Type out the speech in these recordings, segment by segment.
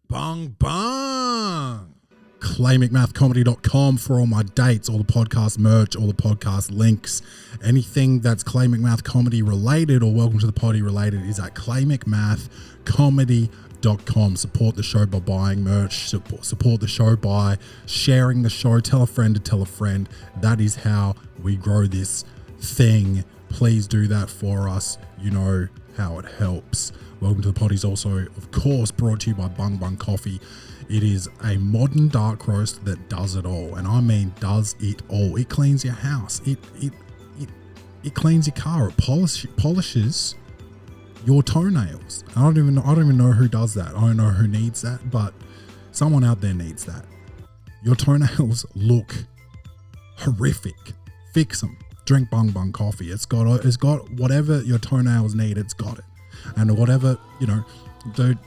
Bung bung. ClayMcMathComedy.com for all my dates, all the podcast merch, all the podcast links, anything that's Clay McMath Comedy related or Welcome to the Poddy related is at ClayMcMathComedy.com. Support the show by buying merch, support the show by sharing the show, tell a friend to tell a friend. That is how we grow this thing. Please do that for us. You know how it helps. Welcome to the Poddy is also, of course, brought to you by Bung Bung Coffee. It is a modern dark roast that does it all, and I mean does it all. It cleans your house. It cleans your car. It polishes your toenails. I don't even know who does that. I don't know who needs that, but someone out there needs that. Your toenails look horrific. Fix them. Drink Bung Bung Coffee. It's got whatever your toenails need. It's got it, and whatever dude.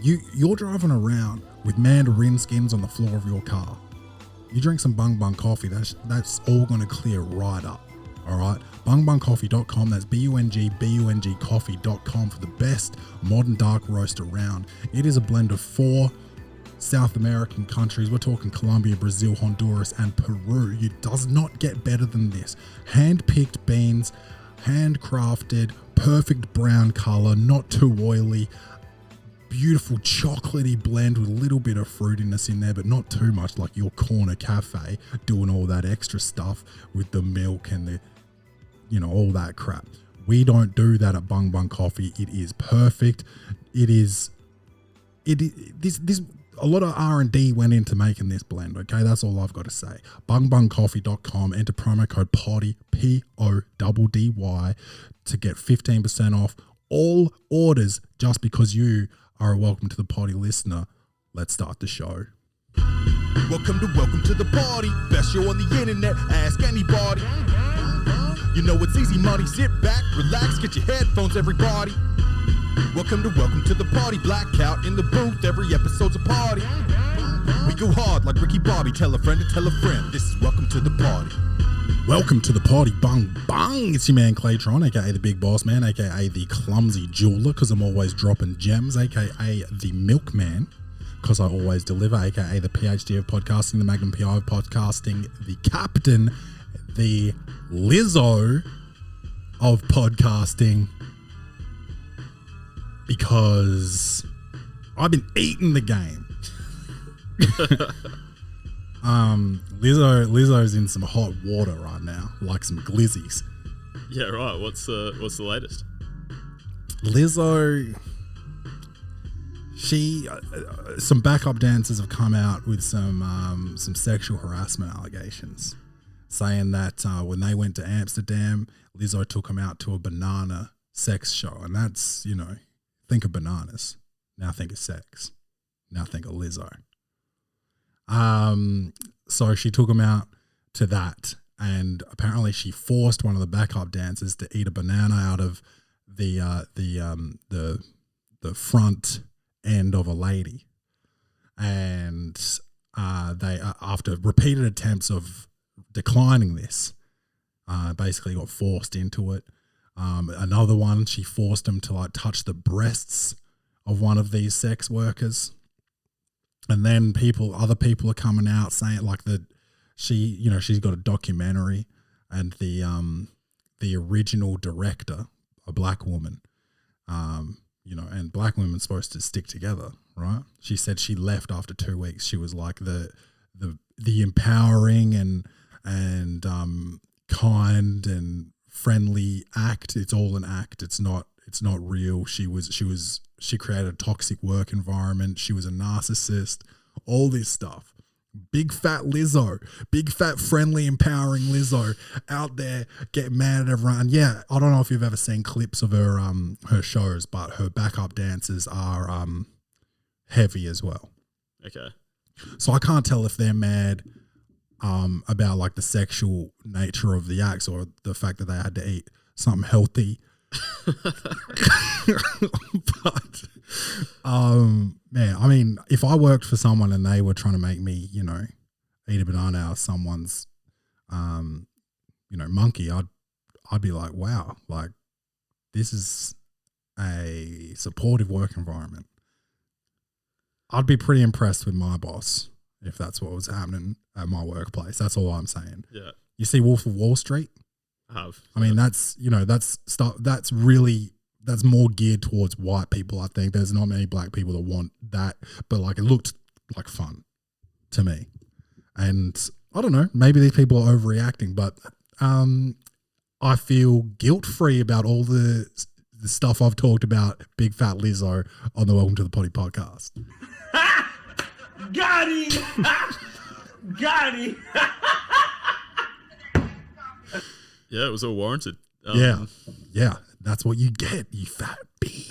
You're driving around with mandarin skins on the floor of your car. You drink some Bung Bung Coffee, that's all going to clear right up. All right, bungbungcoffee.com. That's BUNG coffee.com for the best modern dark roast around. It is a blend of 4 South American countries. We're talking Colombia, Brazil, Honduras, and Peru. It does not get better than this. Hand-picked beans, handcrafted, perfect brown color, not too oily. Beautiful chocolatey blend with a little bit of fruitiness in there, but not too much like your corner cafe doing all that extra stuff with the milk and the, all that crap. We don't do that at Bung Bung Coffee. It is perfect. This a lot of R&D went into making this blend. Okay, that's all I've got to say. Bungbungcoffee.com. Enter promo code Poddy PODDY to get 15% off all orders just because you are a Welcome to the Poddy listener. Let's start the show. Welcome to the party. Best show on the internet. Ask anybody. You know it's easy money. Sit back, relax, get your headphones, everybody. Welcome to the party. Blackout in the booth. Every episode's a party. We go hard like Ricky Bobby. Tell a friend to tell a friend. This is Welcome to the Party. Welcome to the Poddy. Bung bung. It's your man Claytron, aka the Big Boss Man, aka the Clumsy Jeweler, because I'm always dropping gems, aka the Milkman, because I always deliver, aka the PhD of podcasting, the Magnum PI of podcasting, the Captain, the Lizzo of podcasting, because I've been eating the game. Lizzo's in some hot water right now, like some glizzies. Yeah, right. What's the latest? Lizzo, some backup dancers have come out with some sexual harassment allegations, saying that when they went to Amsterdam, Lizzo took them out to a banana sex show, and that's think of bananas, now think of sex, now think of Lizzo. So she took him out to that, and apparently she forced one of the backup dancers to eat a banana out of the front end of a lady, and they after repeated attempts of declining this, basically got forced into it. Another one, she forced him to touch the breasts of one of these sex workers. And then other people are coming out saying she's got a documentary, and the original director, a black woman, and black women's supposed to stick together, right? She said she left after 2 weeks. She was like the empowering and kind and friendly act. It's all an act. It's not real. She created a toxic work environment. She was a narcissist, all this stuff. Big fat Lizzo, big fat friendly, empowering Lizzo out there getting mad at everyone. And yeah, I don't know if you've ever seen clips of her shows, but her backup dancers are heavy as well. Okay. So I can't tell if they're mad about the sexual nature of the acts or the fact that they had to eat something healthy. But man, I mean, if I worked for someone and they were trying to make me, eat a banana out of someone's monkey, I'd be like, wow, this is a supportive work environment. I'd be pretty impressed with my boss if that's what was happening at my workplace. That's all I'm saying. Yeah. You see Wolf of Wall Street? I have. I mean, that's, you know, that's stuff that's really, that's more geared towards white people. I think there's not many black people that want that, but like it looked like fun to me. And I don't know, maybe these people are overreacting, but I feel guilt-free about all the stuff I've talked about Big Fat Lizzo on the Welcome to the Poddy podcast. Got him! Got him! Yeah, it was all warranted. Yeah, that's what you get, you fat bee.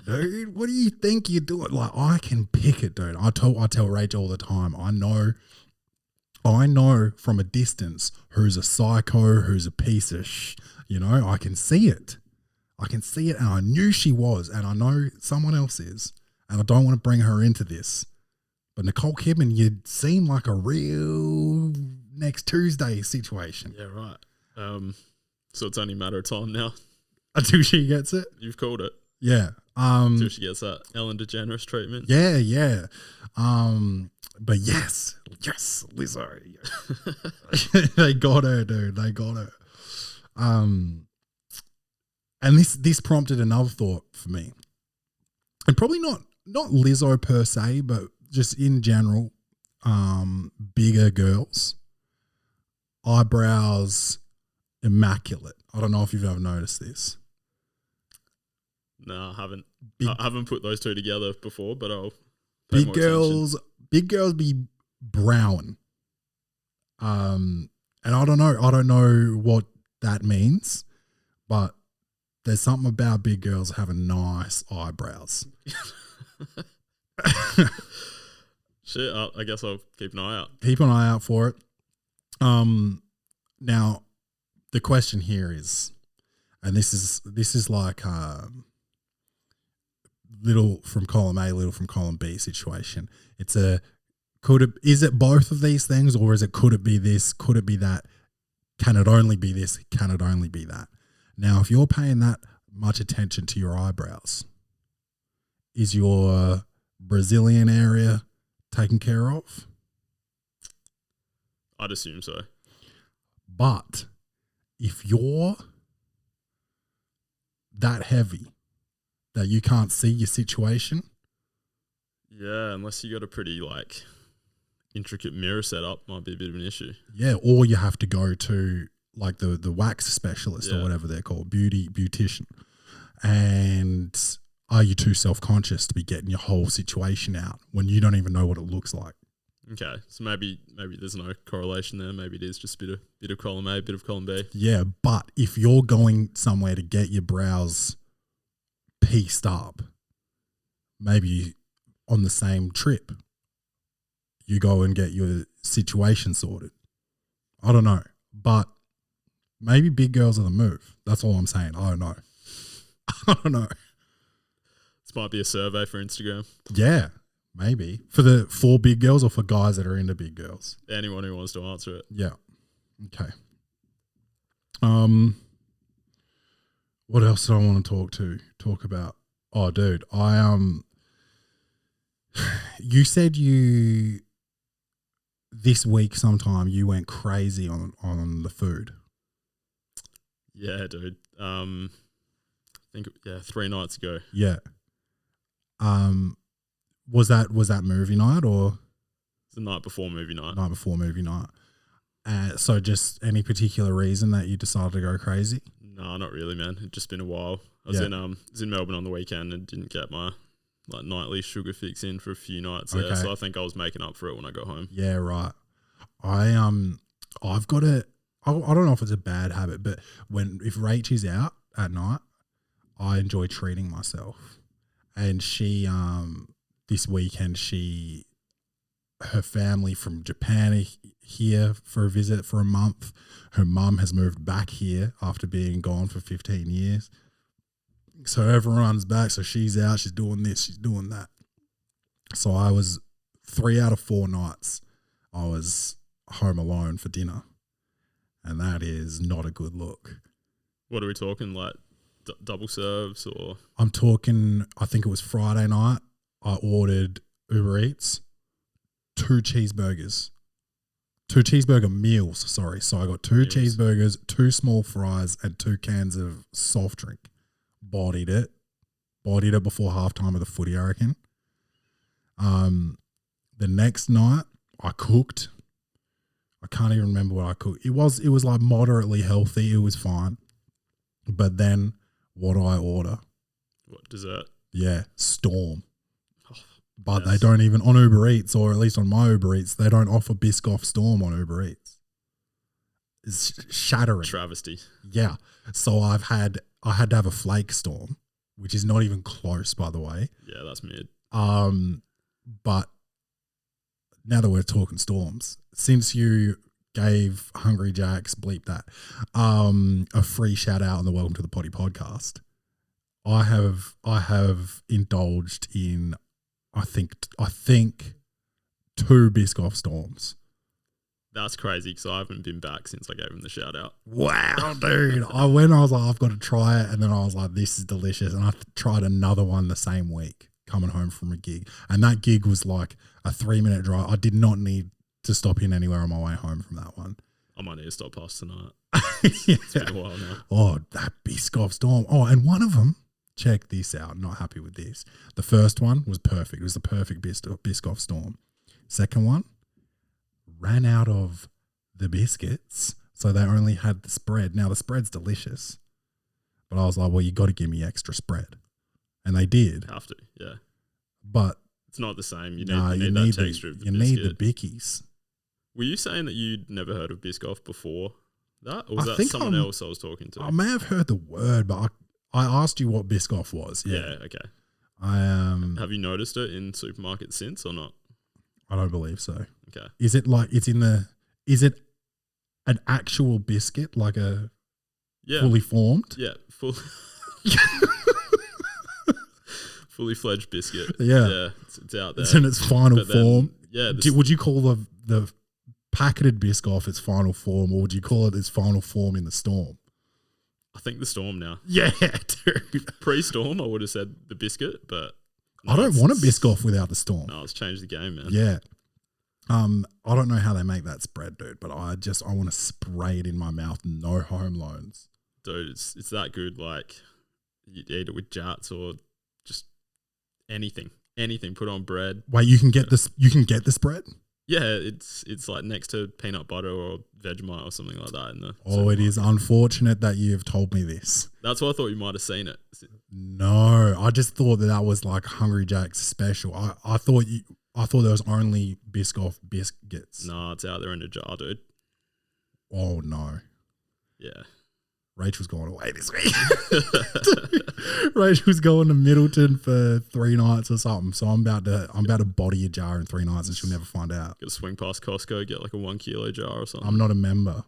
Dude, what do you think you're doing? Like, I can pick it, dude. I tell Rachel all the time, I know from a distance who's a psycho, who's a piece of you know, I can see it. And I knew she was, and I know someone else is, and I don't want to bring her into this. But Nicole Kidman, you seem like a real next Tuesday situation. Yeah, right. So it's only a matter of time now. Until she gets it? You've called it. Yeah. Until she gets that Ellen DeGeneres treatment. Yeah. But yes, Lizzo. Yes. They got her, dude. They got her. And this prompted another thought for me. And probably not Lizzo per se, but just in general, bigger girls, eyebrows, immaculate. I don't know if you've ever noticed this. No, I haven't. I haven't put those two together before, but I'll pay more attention. Big girls be brown. And I don't know what that means, but there's something about big girls having nice eyebrows. Shit, I guess I'll keep an eye out. Keep an eye out for it. Now, the question here is, and this is like little from column A, little from column B situation. It's is it both of these things, or could it be this? Could it be that? Can it only be this? Can it only be that? Now, if you're paying that much attention to your eyebrows, is your Brazilian area taken care of? I'd assume so. But if you're that heavy that you can't see your situation. Yeah, unless you got a pretty like intricate mirror setup, might be a bit of an issue. Yeah, or you have to go to like the wax specialist or whatever they're called, beautician. And are you too self-conscious to be getting your whole situation out when you don't even know what it looks like? Okay, so maybe there's no correlation there. Maybe it is just a bit of column A, bit of column B. Yeah, but if you're going somewhere to get your brows pieced up, maybe on the same trip, you go and get your situation sorted. I don't know, but maybe big girls are the move. That's all I'm saying. I don't know. I don't know. This might be a survey for Instagram. Yeah. Maybe for big girls or for guys that are into big girls. Anyone who wants to answer it. Yeah. Okay. What else did I want to talk about? Oh, dude, you said this week sometime you went crazy on the food. Yeah, dude. I think 3 nights ago. Yeah. Was that movie night or? It's the night before movie night. Night before movie night. So just any particular reason that you decided to go crazy? No, not really, man. It's just been a while. I was in Melbourne on the weekend and didn't get my like nightly sugar fix in for a few nights there. So I think I was making up for it when I got home. Yeah, right. I've got I don't know if it's a bad habit, but if Rach is out at night, I enjoy treating myself. And she this weekend her family from Japan here for a visit for a month. Her mum has moved back here after being gone for 15 years. So everyone's back. So she's out. She's doing this. She's doing that. So I was 3 out of 4 nights I was home alone for dinner. And that is not a good look. What are we talking, like double serves or? I'm talking, I think it was Friday night. I ordered Uber Eats, 2 cheeseburgers. 2 cheeseburger meals, sorry. So I got 2 cheeseburgers, 2 small fries, and 2 cans of soft drink. Bodied it before halftime of the footy, I reckon. The next night I cooked. I can't even remember what I cooked. It was like moderately healthy. It was fine. But then what do I order? What, dessert? Yeah, Storm. But Yes. they don't even, on Uber Eats, or at least on my Uber Eats, they don't offer Biscoff Storm on Uber Eats. It's shattering. Travesty. Yeah. So I had to have a Flake Storm, which is not even close, by the way. Yeah, that's mid. But now that we're talking storms, since you gave Hungry Jacks, bleep that, a free shout out on the Welcome to the Poddy podcast, I have indulged in I think 2 Biscoff Storms. That's crazy because I haven't been back since I gave him the shout out. Wow, dude. I was like, I've got to try it. And then I was like, this is delicious. And I tried another one the same week coming home from a gig. And that gig was like a 3-minute drive. I did not need to stop in anywhere on my way home from that one. I might need to stop past tonight. Yeah. It's been a while now. Oh, that Biscoff Storm. Oh, and one of them, check this out. Not happy with this. The first one was perfect. It was the perfect Biscoff Storm. Second one, ran out of the biscuits, so they only had the spread. Now, the spread's delicious, but I was like, well, you got to give me extra spread. And they did. Have to, yeah. But it's not the same. You you need that texture of the biscuit. need the bickies. Were you saying that you'd never heard of Biscoff before that? Or was I that think someone else I was talking to? I may have heard the word, but I asked you what Biscoff was. Yeah, okay. Have you noticed it in supermarkets since or not? I don't believe so. Okay. Is it like is it an actual biscuit, like a fully formed? Yeah, fully fledged biscuit. Yeah. It's out there. It's in its final form. Yeah. Would you call the packeted Biscoff its final form, or would you call it its final form in the storm? I think the storm now. Yeah, dude. Pre-storm, I would have said the biscuit, but I don't want a Biscoff without the storm. No, it's changed the game, man. Yeah. I don't know how they make that spread, dude, but I want to spray it in my mouth. No home loans. Dude, it's that good. Like, you eat it with jats or just anything. Put on bread. Wait, you can get this? You can get the spread? Yeah, it's like next to peanut butter or Vegemite or something like that. It is unfortunate that you have told me this. That's why I thought you might have seen it. No, I just thought that was like Hungry Jack's special. I thought there was only Biscoff biscuits. No, it's out there in a jar, dude. Oh no. Yeah. Rachel's going away this week. Rachel's going to Middleton for 3 nights or something. So I'm about to body a jar in 3 nights and she'll never find out. Got to swing past Costco, get like a 1 kilo jar or something. I'm not a member.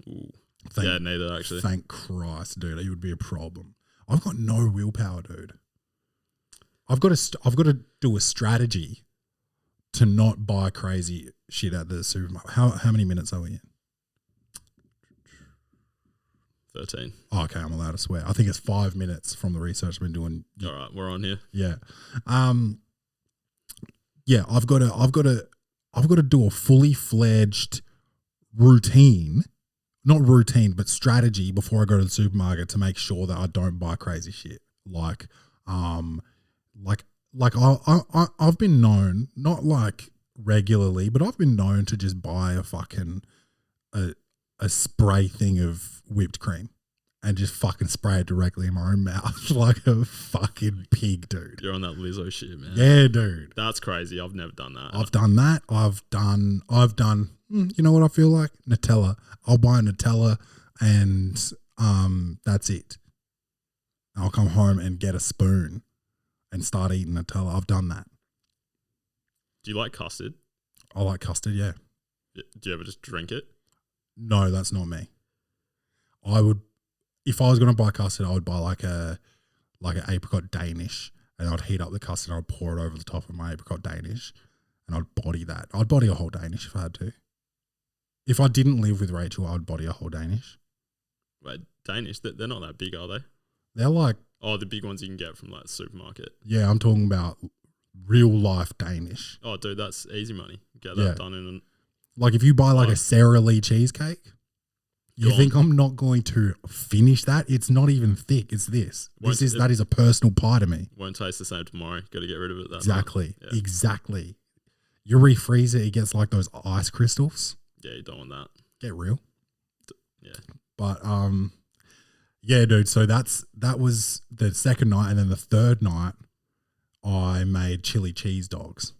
Ooh. Yeah, neither actually. Thank Christ, dude. It would be a problem. I've got no willpower, dude. I've got to do a strategy to not buy crazy shit at the supermarket. How many minutes are we in? 13. Oh, okay, I'm allowed to swear. I think it's 5 minutes from the research I've been doing. All right, we're on here. Yeah. Yeah, I've got to do a fully fledged routine, not routine, but strategy before I go to the supermarket to make sure that I don't buy crazy shit. Like I've been known, not like regularly, but I've been known to just buy a fucking a spray thing of whipped cream and just fucking spray it directly in my own mouth like a fucking pig, dude. You're on that Lizzo shit, man. Yeah, dude. That's crazy. I've never done that. I've done that. I've done, you know what I feel like? Nutella. I'll buy Nutella and that's it. I'll come home and get a spoon and start eating Nutella. I've done that. Do you like custard? I like custard, yeah. Do you ever just drink it? No, that's not me. I would, if I was going to buy custard, I would buy like an apricot Danish, and I'd heat up the custard and I'd pour it over the top of my apricot Danish, and I'd body that. I'd body a whole Danish if I had to. If I didn't live with Rachel, I would body a whole Danish. Wait, Danish? They're not that big, are they? They're like... Oh, the big ones you can get from like the supermarket. Yeah, I'm talking about real life Danish. Oh, dude, that's easy money. Get that done in like if you buy like a Sara Lee cheesecake, you think I'm not going to finish that? It's not even thick. It's this. That is a personal pie to me. Won't taste the same tomorrow. Got to get rid of it. Exactly. Yeah. Exactly. You refreeze it, it gets like those ice crystals. Yeah, you don't want that. Get real. Yeah. But yeah, dude. So that was the second night, and then the third night, I made chili cheese dogs.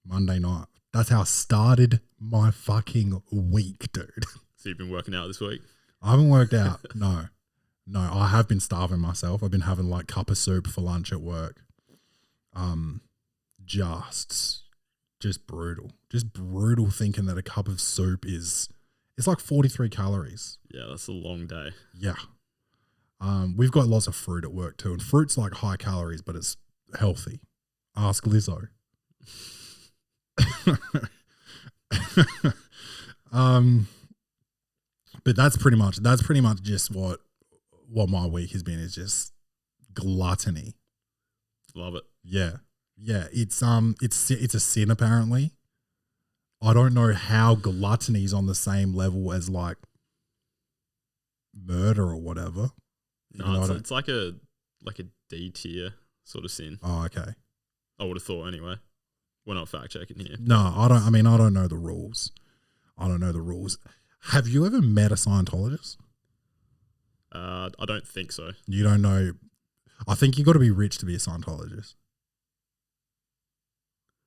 Monday night. That's how I started my fucking week, dude. So you've been working out this week? I haven't worked out. No, I have been starving myself. I've been having like cup of soup for lunch at work. Just brutal thinking that a cup of soup it's like 43 calories. Yeah, that's a long day. Yeah. We've got lots of fruit at work too, and fruit's like high calories, but it's healthy. Ask Lizzo. But that's pretty much just what my week has been, is just gluttony. Love it. Yeah. It's a sin apparently. I don't know how gluttony is on the same level as like murder or whatever. No, it's like a D tier sort of sin. Oh, okay. I would have thought anyway. We're not fact checking here. No, I don't know the rules. Have you ever met a Scientologist? I don't think so. You don't know. I think you got to be rich to be a Scientologist.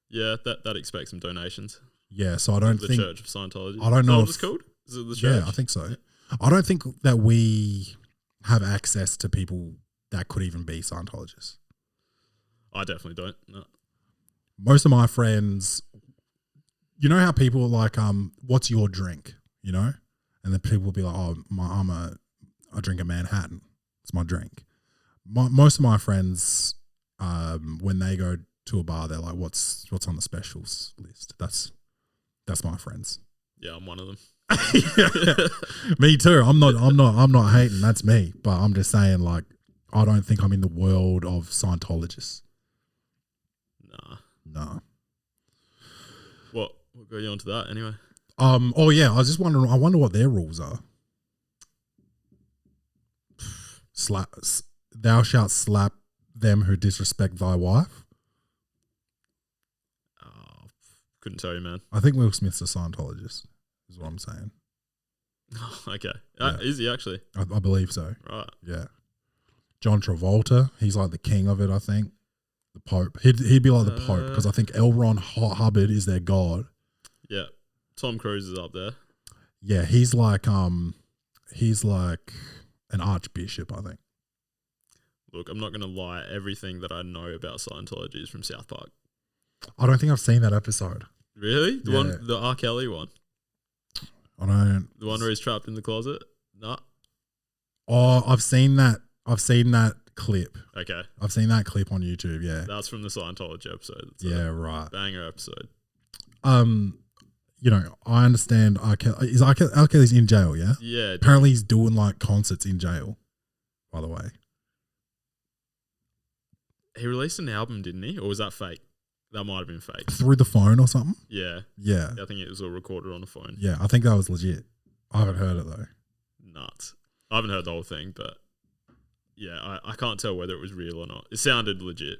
Yeah, that expects some donations. Yeah, so I don't think the Church of Scientology. I don't know what it's called. Is it the church? Yeah, I think so. I don't think that we have access to people that could even be Scientologists. I definitely don't. No. Most of my friends, you know how people are like, what's your drink? You know? And then people will be like, oh, I drink a Manhattan. It's my drink. Most of my friends, when they go to a bar, they're like, what's on the specials list? That's my friends. Yeah, I'm one of them. Me too. I'm not hating. That's me. But I'm just saying, like, I don't think I'm in the world of Scientologists. Nah. What got you onto that anyway? Oh yeah, I was just wondering. I wonder what their rules are. Thou shalt slap them who disrespect thy wife. Oh, couldn't tell you, man. I think Will Smith's a Scientologist, is what I'm saying. Okay. Yeah. Is he actually? I believe so. Right. Yeah. John Travolta, he's like the king of it, I think. The Pope. He'd be like the Pope, because I think L. Ron Hubbard is their god. Yeah. Tom Cruise is up there. Yeah, he's like an archbishop, I think. Look, I'm not going to lie. Everything that I know about Scientology is from South Park. I don't think I've seen that episode. Really? The R. Kelly one? I don't. The one where he's trapped in the closet? No. Oh, I've seen that clip. Okay. I've seen that clip on YouTube, yeah. That's from the Scientology episode. It's right. Banger episode. You know, I understand R. Kelly's in jail, yeah? Yeah. Apparently he's doing like concerts in jail, by the way. He released an album, didn't he? Or was that fake? That might have been fake. Through the phone or something? Yeah. Yeah. I think it was all recorded on a phone. Yeah, I think that was legit. I haven't heard it though. Nuts. I haven't heard the whole thing, but yeah, I can't tell whether it was real or not. It sounded legit.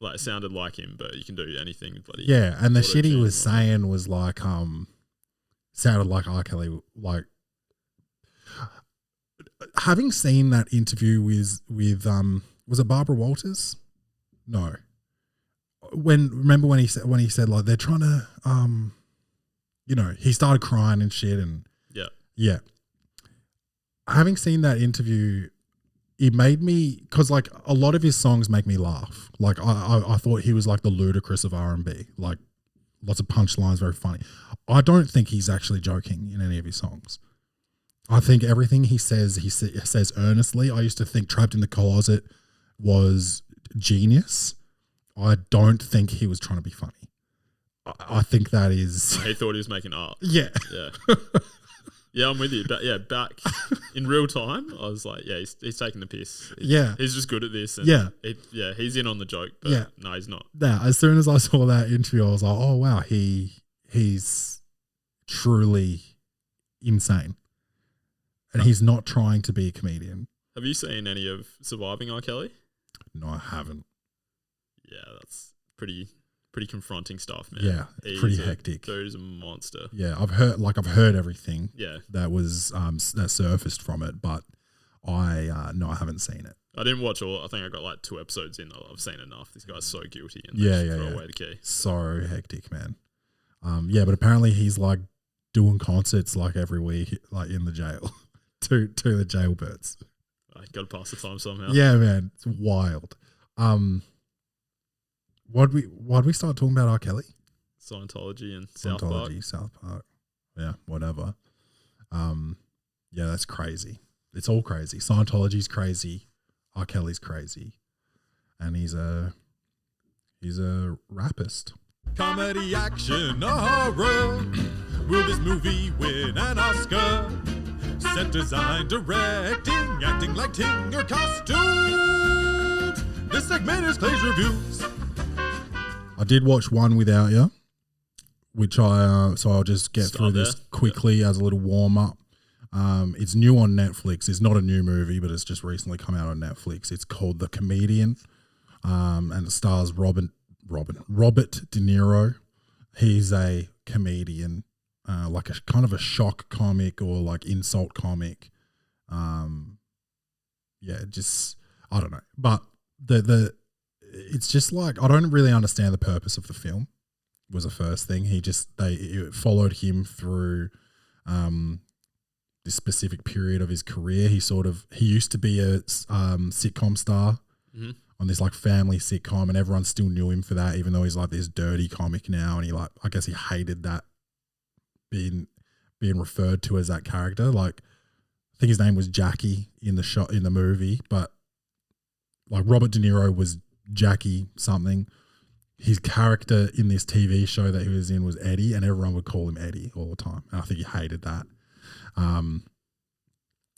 Like, it sounded like him, but you can do anything. Bloody yeah, and the shit he was saying was like, sounded like R. Kelly. Like, having seen that interview with was it Barbara Walters? No. Remember when he said like they're trying to you know, he started crying and shit, and yeah. Having seen that interview, it made me, because like a lot of his songs make me laugh. Like I thought he was like the Ludacris of R&B, like lots of punchlines, very funny. I don't think he's actually joking in any of his songs. I think everything he says earnestly. I used to think Trapped in the Closet was genius. I don't think he was trying to be funny. I think that is... He thought he was making art. Yeah. Yeah. Yeah, I'm with you. But yeah, back in real time, I was like, yeah, he's taking the piss. He's just good at this. And he's in on the joke. But no, he's not. Yeah, as soon as I saw that interview, I was like, oh wow, he's truly insane, and he's not trying to be a comedian. Have you seen any of Surviving R. Kelly? No, I haven't. Yeah, that's pretty confronting stuff, man. Yeah, it's pretty hectic. Dude is a monster. Yeah, I've heard everything. Yeah, that was that surfaced from it, but I haven't seen it. I didn't watch all. I think I got like 2 episodes in. I've seen enough. This guy's so guilty, and throw away the key. So hectic, man. But apparently he's like doing concerts like every week, like in the jail, to the jailbirds. I got to pass the time somehow. Yeah, man, it's wild. Why'd we start talking about R. Kelly? Scientology and South Park. South Park. Yeah, whatever. Yeah, that's crazy. It's all crazy. Scientology's crazy. R. Kelly's crazy, and he's a rapist. Comedy, action, or horror. Will this movie win an Oscar? Set design, directing, acting, lighting, or costumes. This segment is Clay's Reviews. I did watch one without you, which so I'll just get through this quickly as a little warm up. It's new on Netflix. It's not a new movie, but it's just recently come out on Netflix. It's called The Comedian, and it stars Robert De Niro. He's a comedian, like a kind of a shock comic or like insult comic. Just I don't know, but it's just like I don't really understand the purpose of the film. Was the first thing. It followed him through this specific period of his career. He used to be a sitcom star. Mm-hmm. On this like family sitcom, and everyone still knew him for that, even though he's like this dirty comic now, and I guess he hated that being referred to as that character. Like I think his name was Jackie in the movie, but like Robert De Niro was Jackie something. His character in this TV show that he was in was Eddie, and everyone would call him Eddie all the time, and I think he hated that.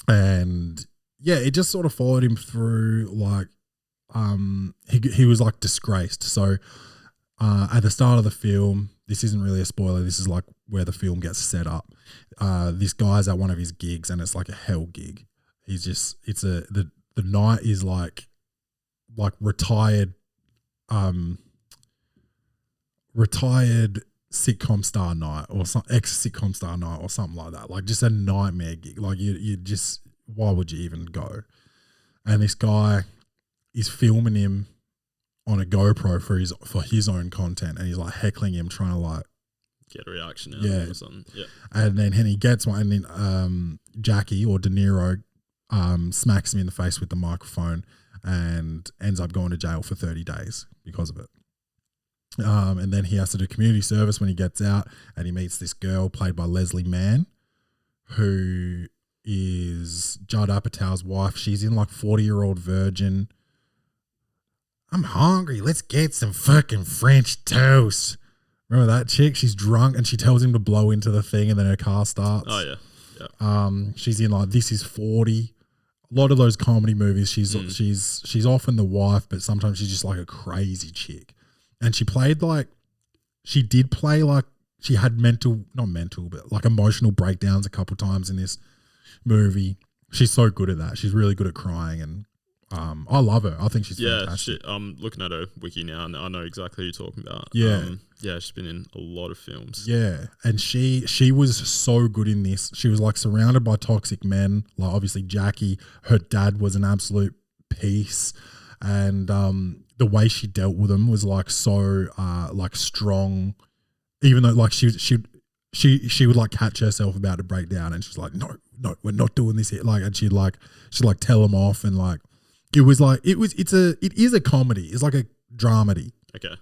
And yeah, it just sort of followed him through like. He was like disgraced. So at the start of the film, this isn't really a spoiler. This is like where the film gets set up. This guy's at one of his gigs, and it's like a hell gig. The night is like retired sitcom star night or some ex sitcom star night or something like that. Like just a nightmare gig. Like you just, why would you even go? And this guy is filming him on a GoPro for his own content, and he's like heckling him, trying to like get a reaction out of him or something. Yeah. And then he gets one, and then Jackie or De Niro smacks him in the face with the microphone and ends up going to jail for 30 days because of it. And then he has to do community service when he gets out, and he meets this girl played by Leslie Mann, who is Judd Apatow's wife. She's in like 40-year-old virgin. I'm hungry. Let's get some fucking French toast. Remember that chick? She's drunk and she tells him to blow into the thing, and then her car starts. Oh yeah. She's in like This Is 40. A lot of those comedy movies. She's often the wife, but sometimes she's just like a crazy chick. And she did play like she had not mental, but like emotional breakdowns a couple times in this movie. She's so good at that. She's really good at crying, and I love her. I think she's fantastic. I'm looking at her wiki now, and I know exactly who you're talking about. Yeah. She's been in a lot of films. Yeah, and she was so good in this. She was like surrounded by toxic men. Like obviously Jackie, her dad was an absolute piece, and the way she dealt with them was like so like strong. Even though like she would like catch herself about to break down, and she's like, no, we're not doing this here. Like, and she'd tell them off, and like. It is a comedy. It's like a dramedy. Okay.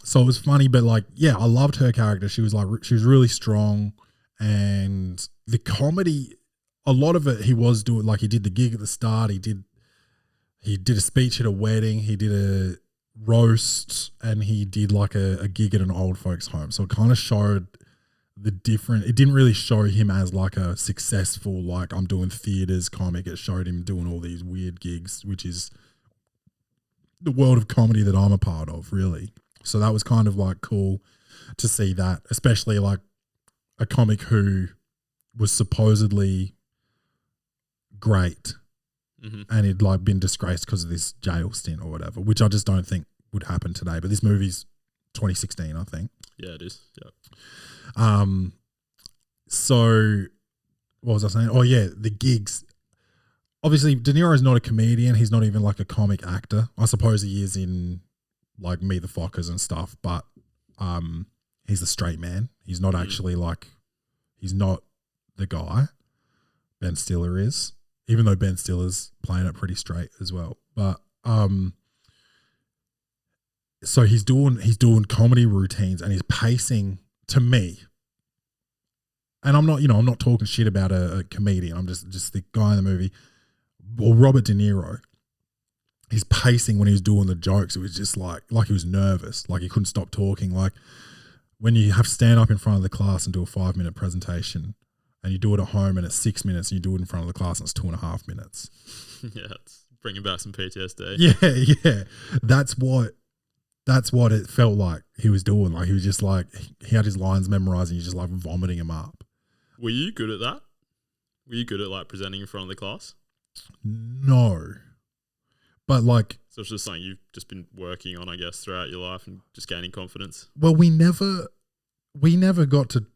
So it was funny, but like, yeah, I loved her character. She was really strong, and the comedy, a lot of it, he was doing like he did the gig at the start. He did a speech at a wedding. He did a roast, and he did like a gig at an old folks home. So it kind of showed it didn't really show him as like a successful, like I'm doing theaters comic. It showed him doing all these weird gigs, which is the world of comedy that I'm a part of, really. So that was kind of like cool to see that, especially like a comic who was supposedly great and he'd like been disgraced because of this jail stint or whatever, which I just don't think would happen today. But this movie's 2016, I think. Yeah, it is. Yeah. So what was I saying? Oh yeah, the gigs. Obviously, De Niro's not a comedian. He's not even like a comic actor. I suppose he is in like Meet the Fockers and stuff, but he's a straight man. He's not actually like, he's not the guy. Ben Stiller is, even though Ben Stiller's playing it pretty straight as well. But so he's doing comedy routines and he's pacing to me. And I'm not talking shit about a comedian. I'm just the guy in the movie. Or Robert De Niro. His pacing when he was doing the jokes, it was just like he was nervous, like he couldn't stop talking. Like when you have to stand up in front of the class and do a 5-minute presentation, and you do it at home and it's 6 minutes, and you do it in front of the class and it's 2.5 minutes. Yeah, it's bringing back some PTSD. Yeah. That's what it felt like he was doing. Like he was just like, he had his lines memorized and he's just like vomiting them up. Were you good at that? Were you good at like presenting in front of the class? No. But like, so it's just something you've just been working on, I guess, throughout your life and just gaining confidence. Well, we never got to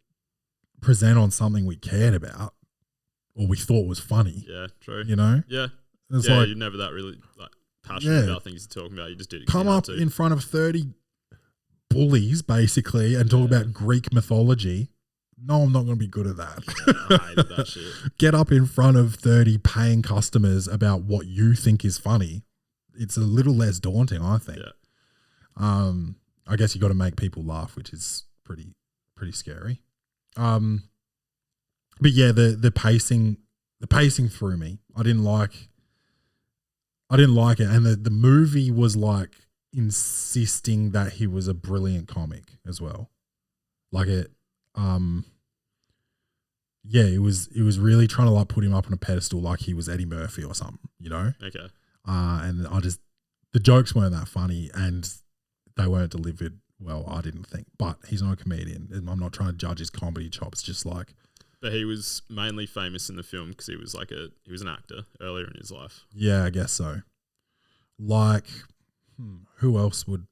present on something we cared about or we thought was funny. Yeah, true. You know? Yeah. It's yeah, like, you're never that really like passionate about things you're talking about. You just did it. Come up in front of 30 bullies, basically, and talk about Greek mythology. No, I'm not going to be good at that. Yeah, I hated that shit. Get up in front of 30 paying customers about what you think is funny. It's a little less daunting, I think. Yeah. I guess you got to make people laugh, which is pretty scary. But yeah, the pacing threw me. I didn't like it, and the movie was like insisting that he was a brilliant comic as well. Like it. Yeah, it was really trying to like put him up on a pedestal like he was Eddie Murphy or something, you know? Okay. And the jokes weren't that funny and they weren't delivered well, I didn't think. But he's not a comedian and I'm not trying to judge his comedy chops, just like. But he was mainly famous in the film because he was an actor earlier in his life. Yeah, I guess so. Like, who else would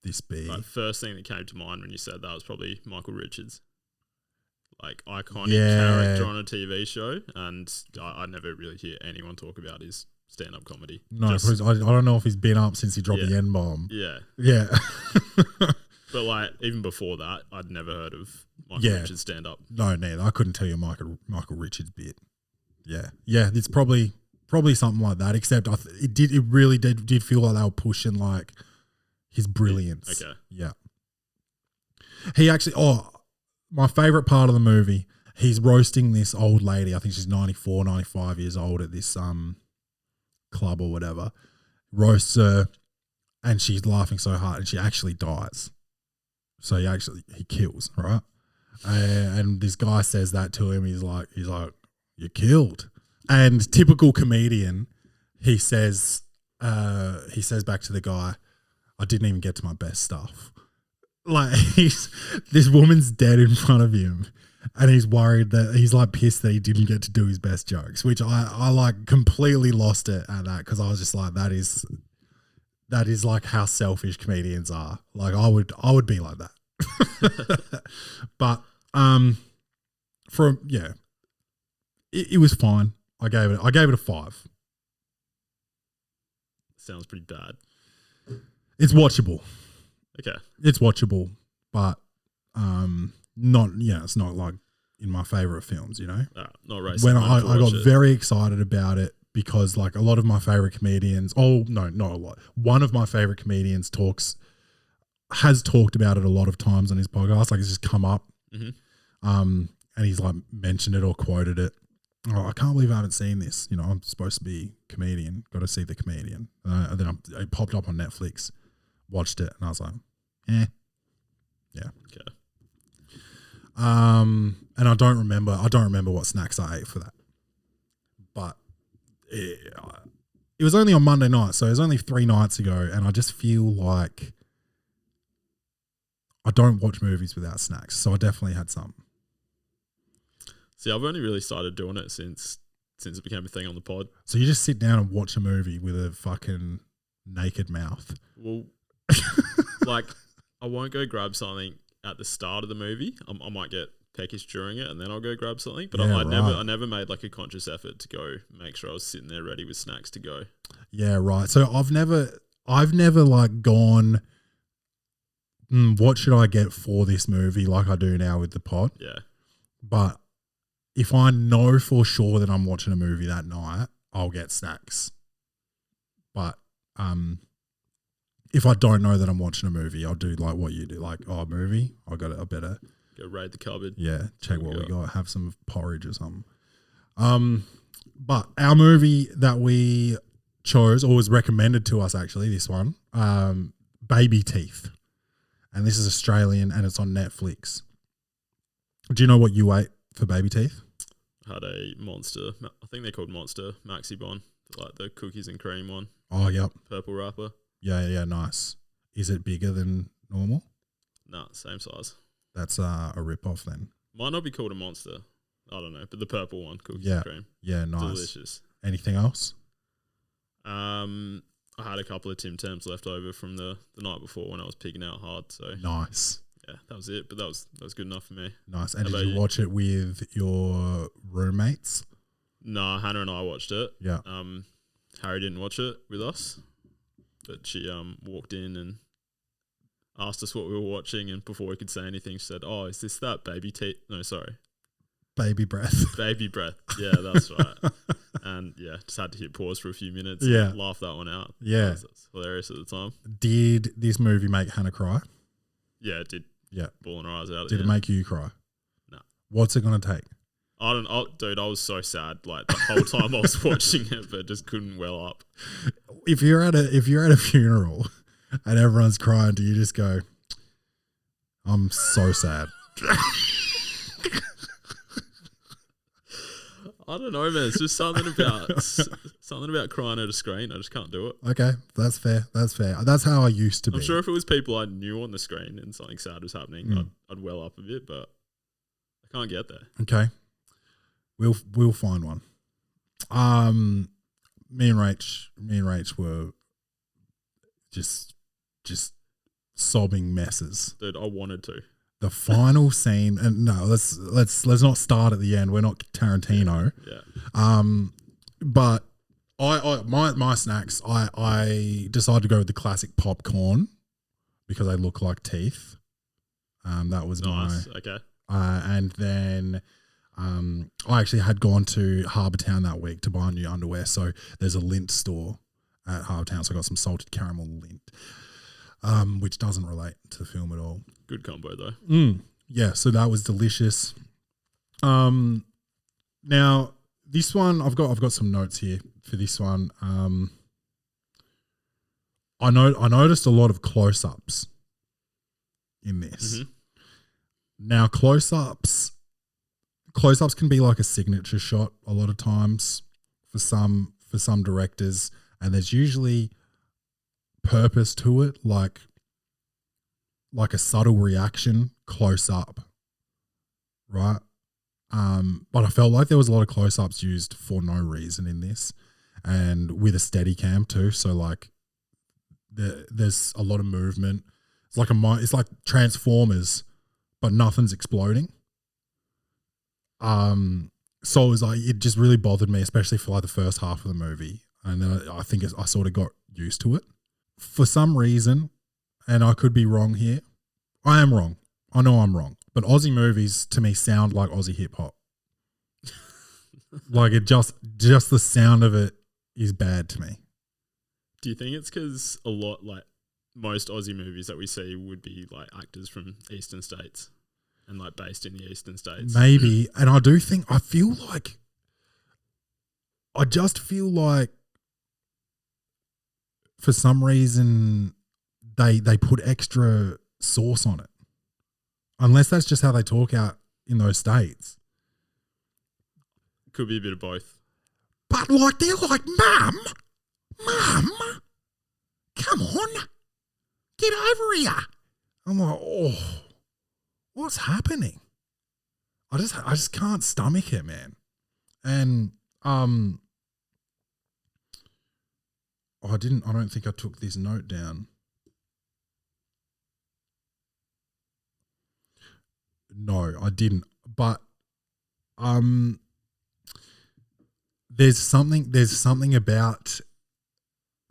this be? Like, first thing that came to mind when you said that was probably Michael Richards. Like, iconic character on a TV show, and I never really hear anyone talk about his stand-up comedy. No, because I don't know if he's been up since he dropped the N-bomb. Yeah. Yeah. But like, even before that, I'd never heard of Michael Richards stand-up. No, neither. I couldn't tell you Michael Richards bit. Yeah. Yeah, it's probably something like that, except it really did feel like they were pushing like his brilliance. Okay. Yeah. He actually, my favorite part of the movie, he's roasting this old lady. I think she's 94, 95 years old at this club or whatever. Roasts her and she's laughing so hard and she actually dies. So he kills, right? And this guy says that to him. He's like, you're killed. And typical comedian, he says back to the guy, I didn't even get to my best stuff. Like this woman's dead in front of him and he's worried that he's like pissed that he didn't get to do his best jokes, which I like completely lost it at that. Cause I was just like, that is like how selfish comedians are. Like I would be like that. But, it was fine. I gave it a 5. Sounds pretty bad. It's watchable. Okay. It's watchable, but it's not like in my favorite films, you know? Not racing. When I got very excited about it because like a lot of my favorite comedians, not a lot. One of my favorite comedians has talked about it a lot of times on his podcast. Like it's just come up and he's like mentioned it or quoted it. Oh, I can't believe I haven't seen this. You know, I'm supposed to be a comedian. Got to see The Comedian. And then it popped up on Netflix. Watched it and I was like, yeah. Okay. And I don't remember what snacks I ate for that. But it was only on Monday night, so it was only 3 nights ago, and I just feel like I don't watch movies without snacks, so I definitely had some. See, I've only really started doing it since it became a thing on the pod. So you just sit down and watch a movie with a fucking naked mouth. Well, like, I won't go grab something at the start of the movie. I might get peckish during it, and then I'll go grab something. But Yeah, I never made like a conscious effort to go make sure I was sitting there ready with snacks to go. Yeah, right. So I've never like gone, what should I get for this movie like I do now with the pod? Yeah. But if I know for sure that I'm watching a movie that night, I'll get snacks. But if I don't know that I'm watching a movie, I'll do like what you do, like, oh, movie, I better Go raid the cupboard. Yeah, check what we got. Have some porridge or something. But our movie that we chose, or was recommended to us actually, this one, Babyteeth. And this is Australian and it's on Netflix. Do you know what you ate for Babyteeth? Had a Monster, I think they're called Monster Maxi Bon, like the cookies and cream one. Oh, yep. Purple wrapper. Yeah, nice. Is it bigger than normal? Nah, same size. That's a rip-off then. Might not be called a Monster. I don't know, but the purple one, cookies Yeah. and cream. Yeah, nice. Delicious. Anything else? I had a couple of Tim Tams left over from the night before when I was pigging out hard. So Nice. yeah, that was it. But that was good enough for me. Nice. And How did you about watch it with your roommates? No, Hannah and I watched it. Yeah. Harry didn't watch it with us, but she walked in and asked us what we were watching, and before we could say anything, she said, "Oh, is this that Baby Teeth? No, sorry, Baby breath. Baby Breath." Yeah, that's right. And yeah, just had to hit pause for a few minutes. Yeah. And laugh that one out. Yeah. That's hilarious at the time. Did this movie make Hannah cry? Yeah, it did. Yeah. Bawling her eyes out. Did it make you cry? No. What's it going to take? Dude, I was so sad like the whole time I was watching it, but just couldn't well up. If you're at a funeral and everyone's crying, do you just go, I'm so sad? I don't know, man. It's just something about crying at a screen. I just can't do it. Okay, that's fair. That's how I used to be. I'm sure if it was people I knew on the screen and something sad was happening, I'd well up a bit, but I can't get there. Okay. We'll find one. Me and Rach were just sobbing messes. Dude, I wanted to. The final scene, and no, let's not start at the end. We're not Tarantino. Yeah. But my snacks, I decided to go with the classic popcorn because they look like teeth. That was nice. Okay. And then I actually had gone to Harbour Town that week to buy new underwear. So there's a lint store at Harbour Town. So I got some salted caramel lint, which doesn't relate to the film at all. Good combo though. Yeah, so that was delicious. Now this one, I've got some notes here for this one. I noticed a lot of close-ups in this. Mm-hmm. Now close-ups can be like a signature shot a lot of times for some directors, and there's usually purpose to it, like a subtle reaction close up, right? But I felt like there was a lot of close ups used for no reason in this, and with a steady cam too. So like there's a lot of movement. It's like Transformers, but nothing's exploding. So it was like, it just really bothered me, especially for like the first half of the movie. And then I think I sort of got used to it for some reason. And I could be wrong here. I am wrong. I know I'm wrong. But Aussie movies to me sound like Aussie hip hop. Like it just the sound of it is bad to me. Do you think it's because a lot, like most Aussie movies that we see would be like actors from eastern states and like based in the eastern states? Maybe. And I just feel like for some reason they put extra sauce on it. Unless that's just how they talk out in those states. Could be a bit of both. But like they're like, Mum, come on, get over here. I'm like, oh, what's happening? I just can't stomach it, man. And I don't think I took this note down. No, I didn't. But there's something about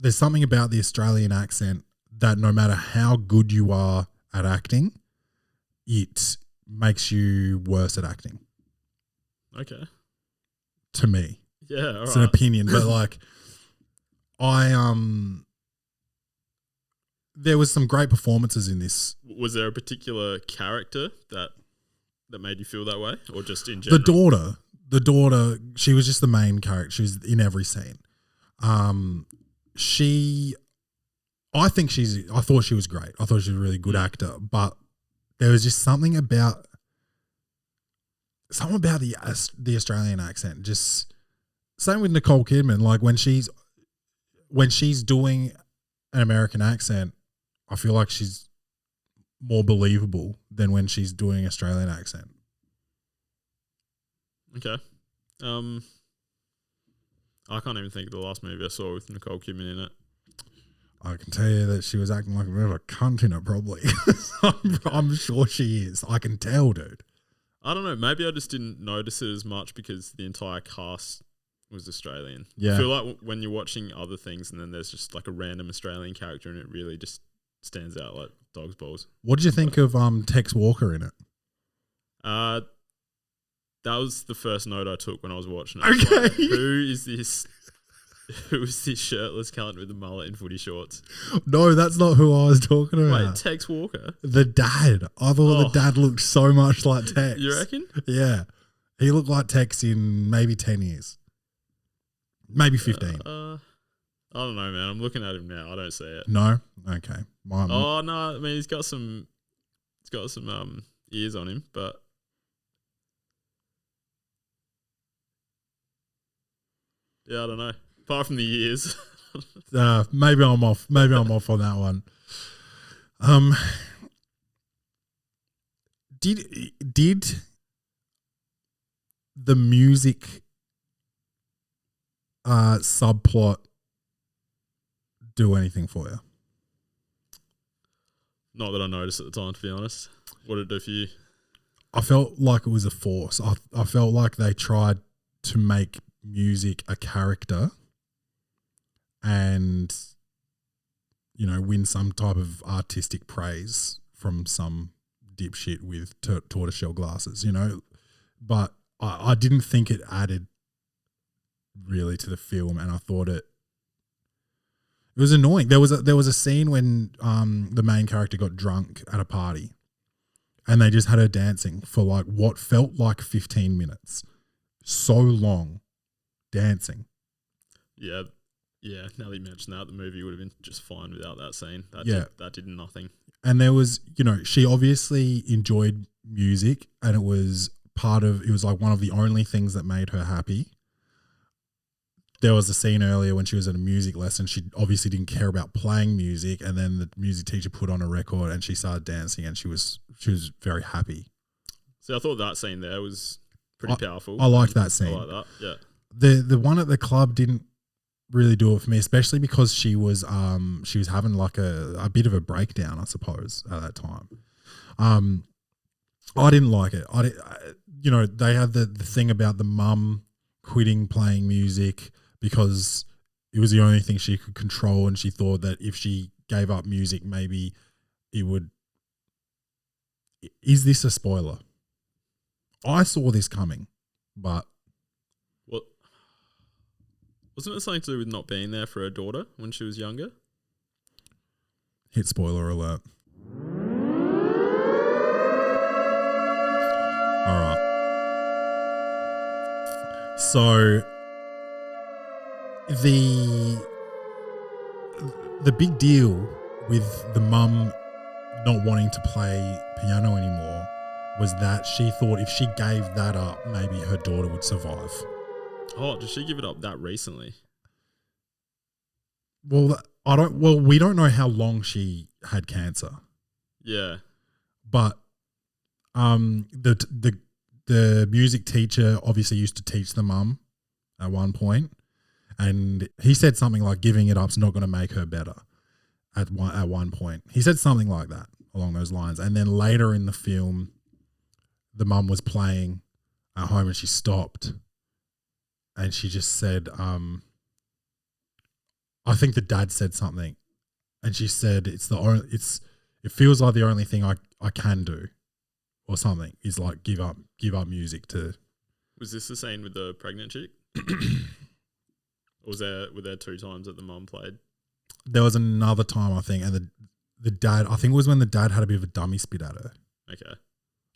the Australian accent that no matter how good you are at acting, it makes you worse at acting. Okay. To me. Yeah, all it's an opinion, but like there was some great performances in this. Was there a particular character that made you feel that way, or just in general? The daughter, she was just the main character. She was in every scene. I thought she was great. I thought she was a really good actor, but there was just something about the Australian accent. Just same with Nicole Kidman. Like when she's doing an American accent, I feel like she's more believable than when she's doing an Australian accent. Okay. I can't even think of the last movie I saw with Nicole Kidman in it. I can tell you that she was acting like a bit of a cunt in it, probably. I'm sure she is. I can tell, dude. I don't know. Maybe I just didn't notice it as much because the entire cast was Australian. Yeah. I feel like when you're watching other things and then there's just like a random Australian character and it really just stands out like dog's balls. What did you think of Tex Walker in it? That was the first note I took when I was watching it. Okay. Like, who is this shirtless cunt with the mullet in footy shorts? No, that's not who I was talking about. Wait, Tex Walker? The dad. I thought the dad looked so much like Tex. You reckon? Yeah. He looked like Tex in maybe 10 years. Maybe 15. I don't know, man. I'm looking at him now. I don't see it. No? Okay. Oh, no. I mean, he's got some ears on him, but... Yeah, I don't know. Apart from the years. Maybe I'm off. Maybe I'm off on that one. Did the music subplot do anything for you? Not that I noticed at the time, to be honest. What did it do for you? I felt like it was a force. I felt like they tried to make music a character and, you know, win some type of artistic praise from some dipshit with tortoiseshell glasses, you know. But I didn't think it added really to the film, and I thought it was annoying. There was a scene when the main character got drunk at a party and they just had her dancing for like what felt like 15 minutes. So long. Dancing. Yeah. Now that you mentioned that, the movie would have been just fine without that scene. That did nothing. And there was, you know, she obviously enjoyed music, and it was like one of the only things that made her happy. There was a scene earlier when she was at a music lesson. She obviously didn't care about playing music, and then the music teacher put on a record and she started dancing, and she was very happy. So I thought that scene there was pretty powerful. I liked that scene. I like that. Yeah. The one at the club didn't really do it for me, especially because she was having like a bit of a breakdown, I suppose, at that time. I didn't like it. You know, they had the thing about the mum quitting playing music because it was the only thing she could control, and she thought that if she gave up music, maybe it would. Is this a spoiler? I saw this coming, but. What? Wasn't it something to do with not being there for her daughter when she was younger? Hit spoiler alert. All right. So the big deal with the mum not wanting to play piano anymore was that she thought if she gave that up, maybe her daughter would survive. Oh, did she give it up that recently? Well, we don't know how long she had cancer, Yeah. but the music teacher obviously used to teach the mum at one point, and he said something like giving it up's not going to make her better. At one point, he said something like that along those lines, and then later in the film, the mum was playing at home and she stopped, and she just said, I think the dad said something, and she said it feels like the only thing I can do, or something, is like give up music to. Was this the scene with the pregnant chick? Or were there 2 times that the mum played? There was another time, I think, and the dad, I think it was when the dad had a bit of a dummy spit at her. Okay.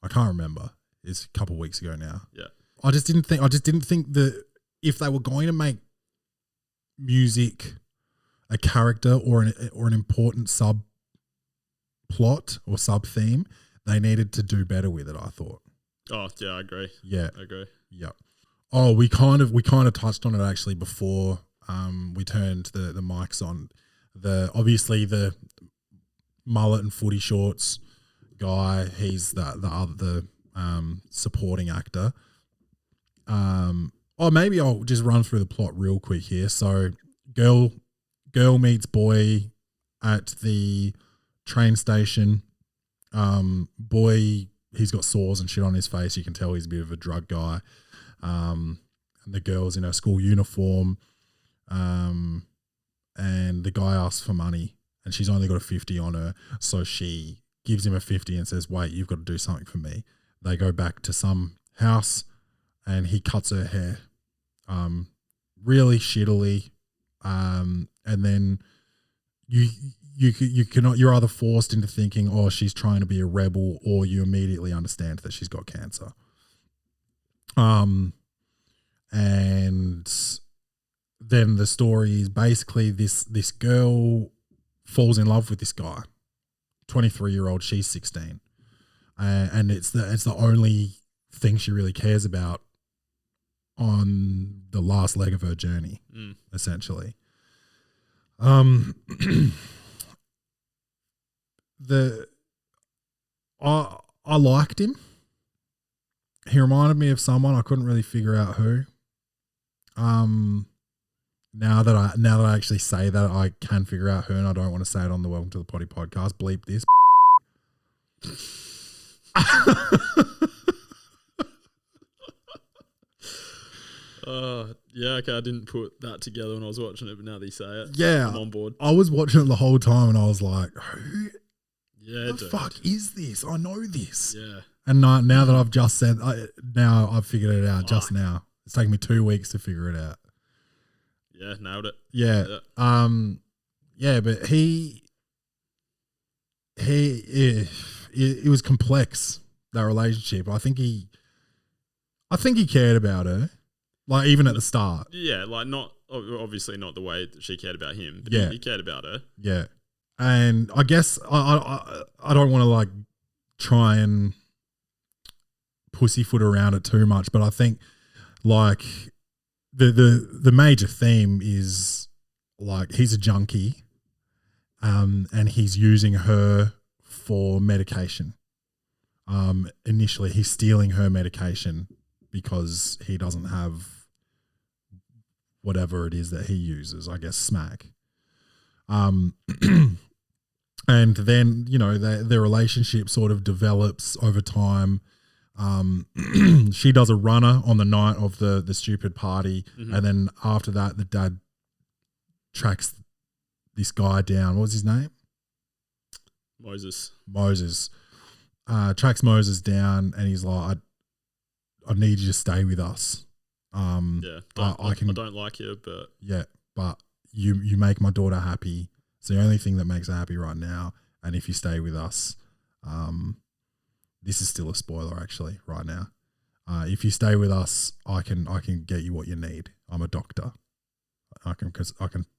I can't remember. It's a couple of weeks ago now. Yeah. I just didn't think that if they were going to make music a character or an important subplot or sub theme, they needed to do better with it, I thought. Oh, yeah, I agree. Yeah. I agree. Yeah. Oh, we kind of touched on it actually before we turned the mics on. Obviously the mullet and footy shorts guy, he's the supporting actor. Maybe I'll just run through the plot real quick here. So girl meets boy at the train station. Boy, he's got sores and shit on his face. You can tell he's a bit of a drug guy. And the girl's in her school uniform. And the guy asks for money and she's only got a 50 on her. So she gives him a 50 and says, wait, you've got to do something for me. They go back to some house and he cuts her hair, really shittily. And then you're either forced into thinking, oh, she's trying to be a rebel, or you immediately understand that she's got cancer. And then the story is basically this girl falls in love with this guy, 23-year-old, she's 16. And it's the only thing she really cares about on the last leg of her journey, essentially. I liked him. He reminded me of someone. I couldn't really figure out who. Now that I actually say that, I can figure out who, and I don't want to say it on the Welcome to the Poddy podcast. Bleep this. Yeah, okay, I didn't put that together when I was watching it, but now that you say it, Yeah, I'm on board. I was watching it the whole time, and I was like, "Who Yeah, the fuck is this? I know this." Yeah, And now that I've just said, now I've figured it out. Just now, it's taken me 2 weeks to figure it out. yeah, nailed it. Yeah. Yeah, but it was complex, that relationship. I think he cared about her, like even at the start. Yeah, like not obviously not the way that she cared about him, but Yeah. he cared about her. Yeah. And I guess I don't want to like try and pussyfoot around it too much, but I think like the major theme is like he's a junkie, and he's using her for medication. Initially he's stealing her medication because he doesn't have whatever it is that he uses, I guess smack. And then, you know, their relationship sort of develops over time. She does a runner on the night of the stupid party. Mm-hmm. And then after that, the dad tracks this guy down. What was his name? Moses. Tracks Moses down, and he's like, I need you to stay with us. I don't like you, but yeah, but you make my daughter happy. It's the only thing that makes her happy right now. And if you stay with us, this is still a spoiler actually right now. If you stay with us, I can get you what you need. I'm a doctor. I can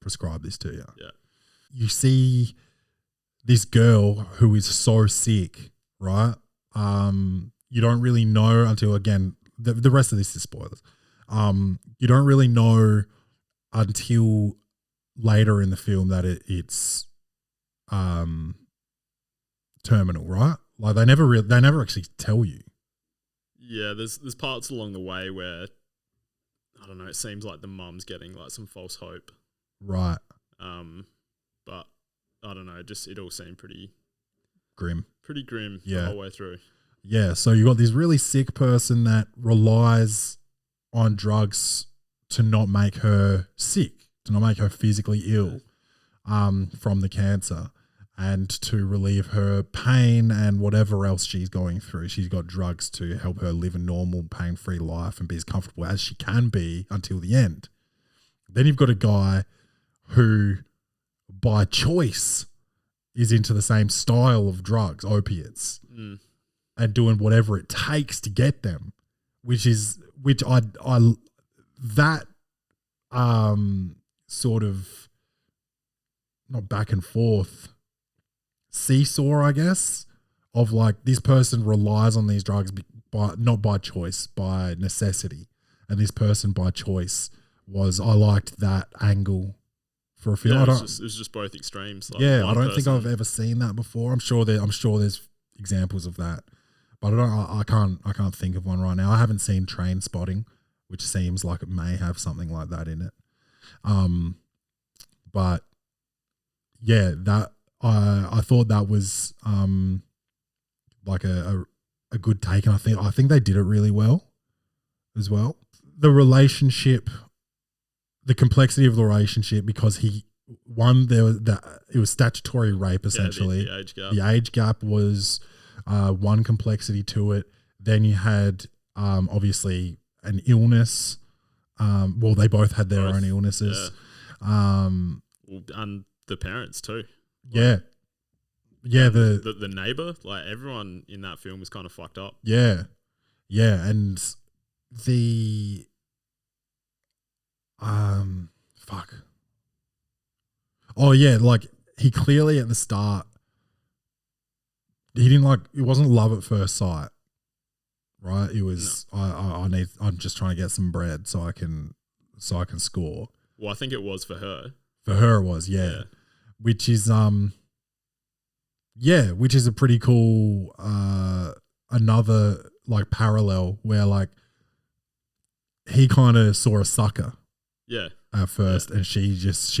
prescribe this to you. Yeah. You see this girl who is so sick, right? you don't really know until, again, the rest of this is spoilers. You don't really know until later in the film that it's terminal, right? Like they never actually tell you. Yeah, there's parts along the way where, I don't know, it seems like the mum's getting like some false hope. Right. But I don't know, it all seemed pretty grim the whole way through. Yeah, so you got this really sick person that relies on drugs to not make her sick, to not make her physically ill from the cancer, and to relieve her pain and whatever else she's going through. She's got drugs to help her live a normal, pain-free life and be as comfortable as she can be until the end. Then you've got a guy who, by choice, is into the same style of drugs, opiates, and doing whatever it takes to get them, which I that sort of, not back and forth, seesaw, I guess, of like this person relies on these drugs not by choice, by necessity, and this person by choice I liked that angle for a film. Yeah, it was just both extremes. Like I don't think I've ever seen that before. I'm sure there's examples of that, but I can't think of one right now. I haven't seen Train Spotting, which seems like it may have something like that in it. But yeah, that I thought that was like a good take, and I think they did it really well as well. The relationship, the complexity of the relationship, because it was statutory rape essentially. The age gap. The age gap was one complexity to it. Then you had obviously an illness. Well, they both had their own illnesses. Yeah. And the parents too. Yeah. Yeah. The neighbor, like everyone in that film was kind of fucked up. Yeah. Yeah. And fuck. Oh yeah, like he clearly at the start, he didn't it wasn't love at first sight, right? It was I'm just trying to get some bread so I can score. Well, I think it was for her. For her it was, yeah. Which is which is a pretty cool another like parallel where like he kind of saw a sucker. Yeah. At first, and she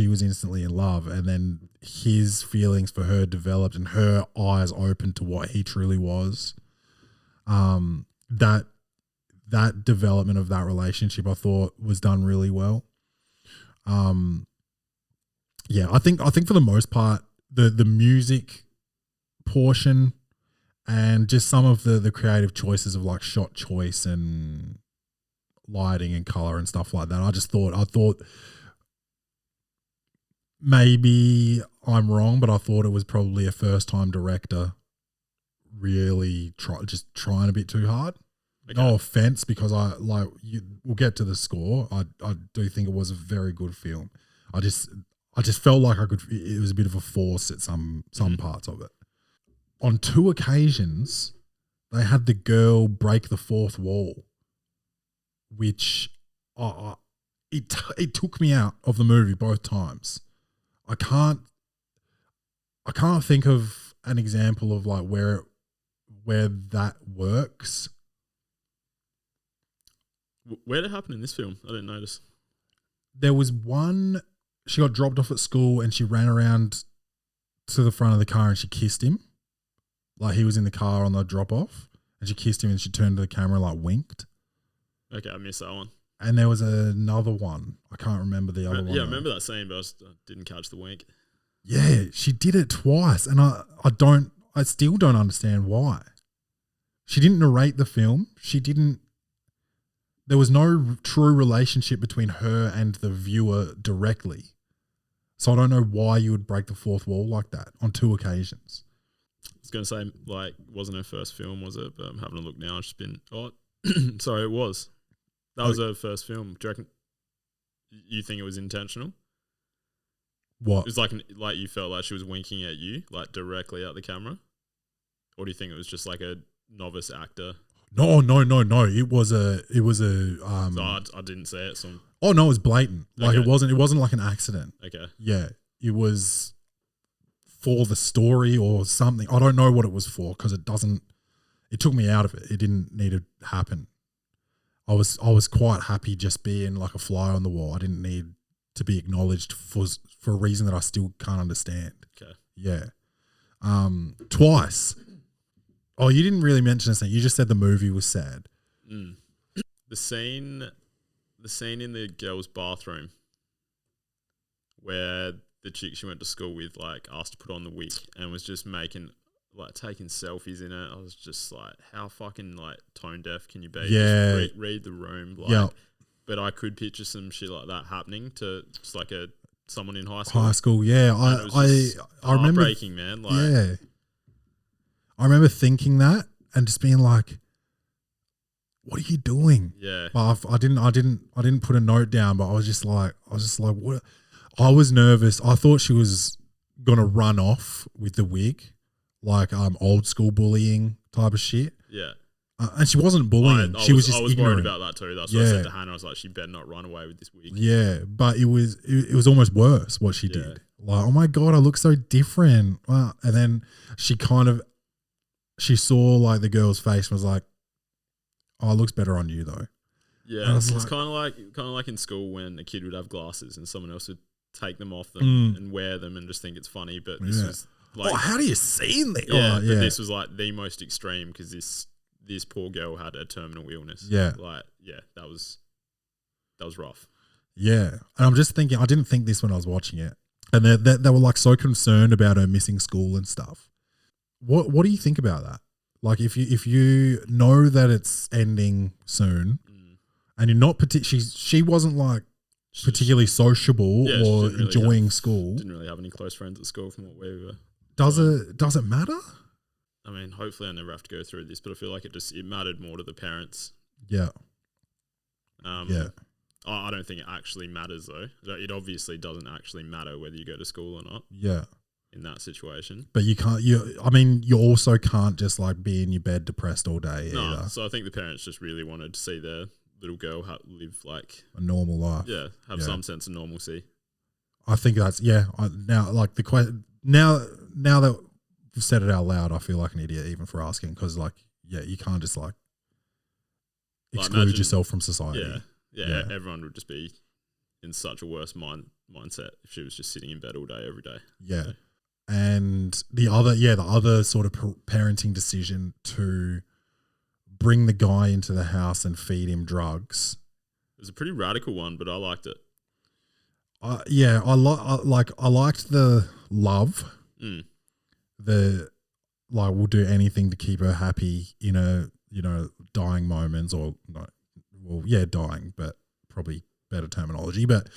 was instantly in love, and then his feelings for her developed and her eyes opened to what he truly was. That development of that relationship I thought was done really well. I think for the most part the music portion and just some of the creative choices of like shot choice and lighting and color and stuff like that. I thought maybe I'm wrong, but I thought it was probably a first time director really trying a bit too hard. Okay. No offense, because we'll get to the score. I do think it was a very good film. I just felt like it was a bit of a force at some parts of it. On 2 occasions, they had the girl break the fourth wall, which it took me out of the movie both times. I can't think of an example of like where that works. Where did it happen in this film? I didn't notice. There was one, she got dropped off at school and she ran around to the front of the car and she kissed him. Like he was in the car on the drop off and she kissed him and she turned to the camera and like winked. Okay, I missed that one. And there was another one. I can't remember the other one. Yeah, I remember that scene, but I didn't catch the wink. Yeah, she did it twice, and I still don't understand why. She didn't narrate the film. There was no true relationship between her and the viewer directly. So I don't know why you would break the fourth wall like that on 2 occasions. I was going to say, like, wasn't her first film, was it? But I'm having a look now. It's been, sorry, it was. That was her first film. Do you reckon you think it was intentional? What? It was like you felt like she was winking at you, like directly at the camera? Or do you think it was just like a novice actor? No. It was a. So I didn't say it. So Oh no, it was blatant. Like Okay. it wasn't like an accident. okay. Yeah, it was for the story or something. I don't know what it was for because it took me out of it. It didn't need to happen. I was quite happy just being like a fly on the wall. I didn't need to be acknowledged for a reason that I still can't understand. Okay. Yeah. Twice. Oh, you didn't really mention this thing. You just said the movie was sad. The scene in the girls' bathroom where the chick she went to school with like asked to put on the wig and was just taking selfies in it. I was just like, how fucking like tone deaf can you be? Yeah. Just read the room. Like, Yeah. But I could picture some shit like that happening to just like someone in high school. High school, yeah. And it was just I remember. heartbreaking, man. Like, Yeah. I remember thinking that and just being like, what are you doing? yeah. But I didn't put a note down, but I was just like, what? I was nervous. I thought she was gonna run off with the wig, like old school bullying type of shit. Yeah. And she wasn't bullying. She was just I was ignorant. worried about that too. That's what I Yeah. said to Hannah. I was like, she better not run away with this wig. Yeah, but it was almost worse what she Yeah. did. Like, oh my God, I look so different. Wow. And then she saw like the girl's face and was like, oh, it looks better on you though. Yeah, I it's was kind of like in school when a kid would have glasses and someone else would take them off them and wear them and just think it's funny. But this Yeah. was like, Oh, how do you see that? yeah, Oh, but yeah. this was like the most extreme because this poor girl had a terminal illness. Yeah. like that was rough. Yeah. And I'm just thinking, I didn't think this when I was watching it. And they were like so concerned about her missing school and stuff. What do you think about that? Like if you know that it's ending soon and you're not she wasn't like particularly sociable Yeah, she or didn't really enjoying school. Didn't really have any close friends at school from what we were. Does it matter? I mean, hopefully I never have to go through this, but I feel like it mattered more to the parents. Yeah. Yeah. I don't think it actually matters though. It obviously doesn't actually matter whether you go to school or not. Yeah. In that situation. But you also can't just like be in your bed depressed all day either. So I think the parents just really wanted to see their little girl live like A normal life. Yeah, have some sense of normalcy. I think that's now like the question now that we've said it out loud, I feel like an idiot even for asking because like you can't just like exclude yourself from society. Yeah, everyone would just be in such a worse mindset if she was just sitting in bed all day every day. Yeah. And the other sort of parenting decision to bring the guy into the house and feed him drugs. It was a pretty radical one, but I liked it. I liked the love. The like we'll do anything to keep her happy in her, dying moments or not. Well, yeah, dying, but probably better terminology. But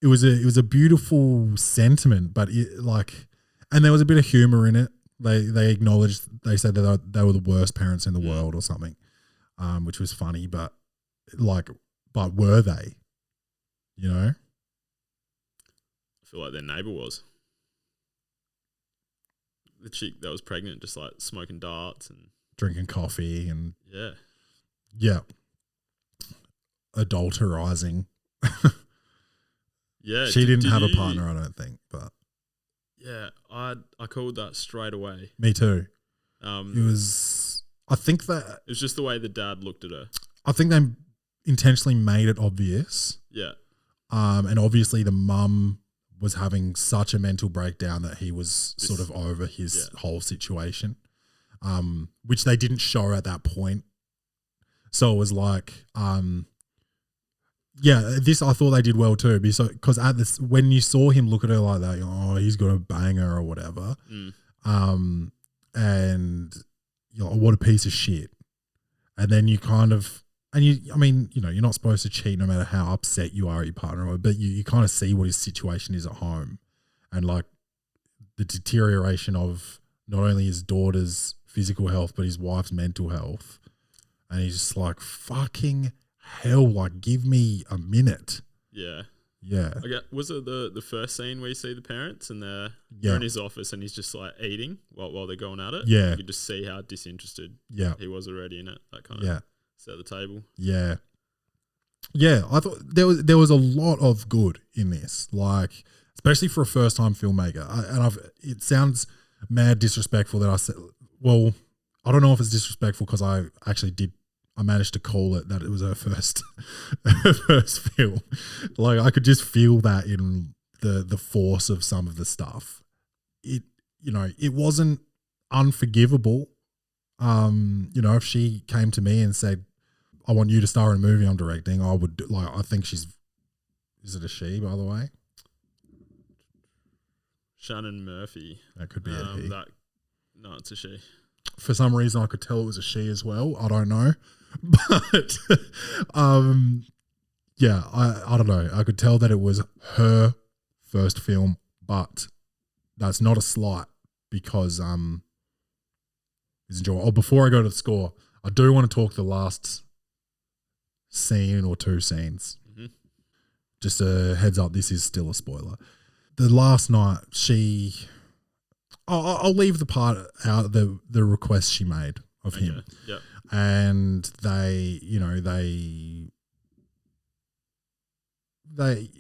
it was a beautiful sentiment, but and there was a bit of humor in it. They acknowledged, they said that they were the worst parents in the world or something, which was funny. But were they? I feel like their neighbor was the chick that was pregnant, just like smoking darts and drinking coffee and yeah, adulterizing. Yeah, she didn't have a partner, I don't think, but yeah, I called that straight away. Me too. It was just the way the dad looked at her. I think they intentionally made it obvious. Yeah. And obviously the mum was having such a mental breakdown that he was sort of over his whole situation, which they didn't show at that point. So it was like, this I thought they did well too, because when you saw him look at her like that, he's gonna bang her or whatever, and what a piece of shit. And then you kind of, you're not supposed to cheat no matter how upset you are at your partner, but you kind of see what his situation is at home, and like the deterioration of not only his daughter's physical health but his wife's mental health, and he's just like, fucking hell, like give me a minute. Yeah. Yeah. Okay, was it the first scene where you see the parents and they're Yeah. in his office and he's just like eating while they're going at it? Yeah. You could just see how disinterested he was already in it. That kind of set the table. Yeah. Yeah, I thought there was a lot of good in this, like especially for a first time filmmaker. It sounds mad disrespectful that I said. Well, I don't know if it's disrespectful because I managed to call it that it was her first film. Like I could just feel that in the force of some of the stuff. It wasn't unforgivable. If she came to me and said, I want you to star in a movie I'm directing, I would I think is it a she, by the way? Shannon Murphy. That could be a he. No, it's a she. For some reason I could tell it was a she as well. I don't know. But yeah, I don't know. I could tell that it was her first film, but that's not a slight because it's enjoyable. Before I go to the score, I do want to talk the last scene or two scenes. Mm-hmm. Just a heads up, this is still a spoiler. The last night, I'll leave the part out, the request she made of him. Yep. And they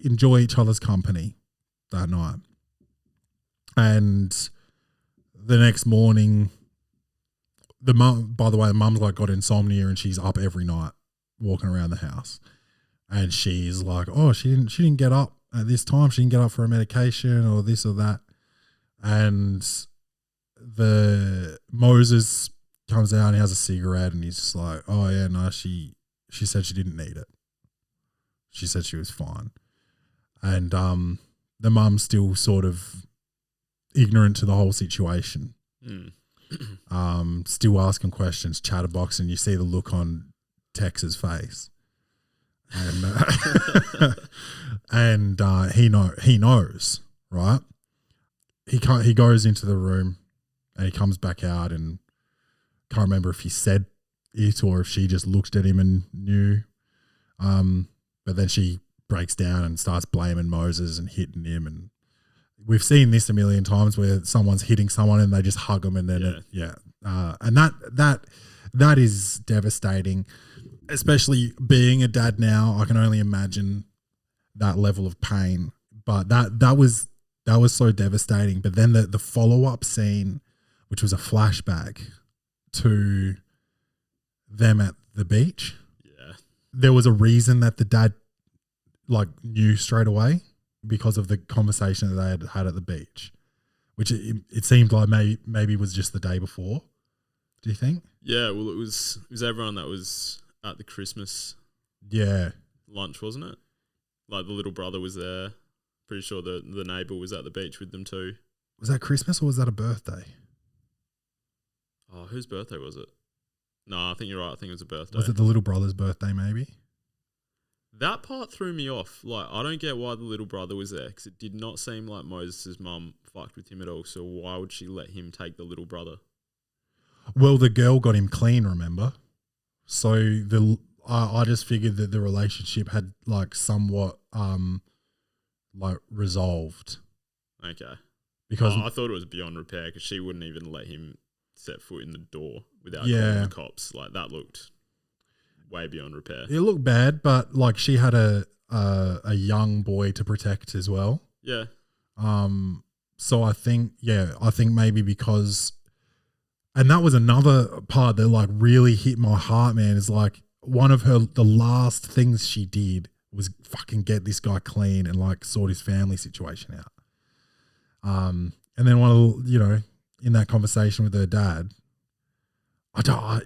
enjoy each other's company that night. And the next morning, the mum's like got insomnia and she's up every night walking around the house. And she's like, oh, she didn't get up at this time. She didn't get up for a medication or this or that. And the Moses comes out and he has a cigarette and he's just like, oh yeah, no, she said she didn't need it. She said she was fine. And the mum's still sort of ignorant to the whole situation. Still asking questions, chatterboxing. You see the look on Tex's face. And he knows, right? He goes into the room and he comes back out and can't remember if he said it or if she just looked at him and knew. But then she breaks down and starts blaming Moses and hitting him. And we've seen this a million times where someone's hitting someone and they just hug them and then and that is devastating. Especially being a dad now, I can only imagine that level of pain. But that was so devastating. But then the follow-up scene, which was a flashback to them at the beach. Yeah. There was a reason that the dad knew straight away because of the conversation that they had at the beach, which it seemed like maybe was just the day before. Do you think? Yeah, well, it was everyone that was at the Christmas lunch, wasn't it? Like the little brother was there. Pretty sure the neighbour was at the beach with them too. Was that Christmas or was that a birthday? Oh, whose birthday was it? No, I think you're right. I think it was a birthday. Was it the little brother's birthday maybe? That part threw me off. Like, I don't get why the little brother was there because it did not seem like Moses' mum fucked with him at all. So why would she let him take the little brother? Well, the girl got him clean, remember? So I just figured that the relationship had somewhat resolved. Okay. Because I thought it was beyond repair because she wouldn't even let him set foot in the door without calling the cops. Like, that looked way beyond repair. It looked bad, but she had a young boy to protect as well. Yeah. So I think maybe because, and that was another part that really hit my heart, man, is one of the last things she did was fucking get this guy clean and sort his family situation out. And then in that conversation with her dad, I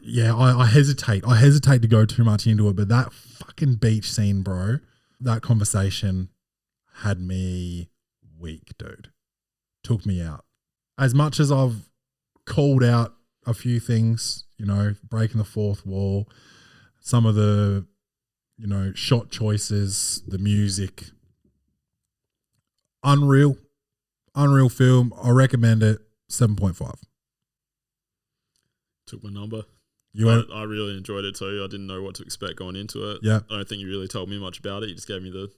hesitate to go too much into it, but that fucking beach scene, bro, that conversation had me weak, dude. Took me out. As much as I've called out a few things, breaking the fourth wall, some of the, shot choices, the music, unreal film. I recommend it. 7.5. Took my number. I really enjoyed it too. I didn't know what to expect going into it. Yeah. I don't think you really told me much about it. You just gave me the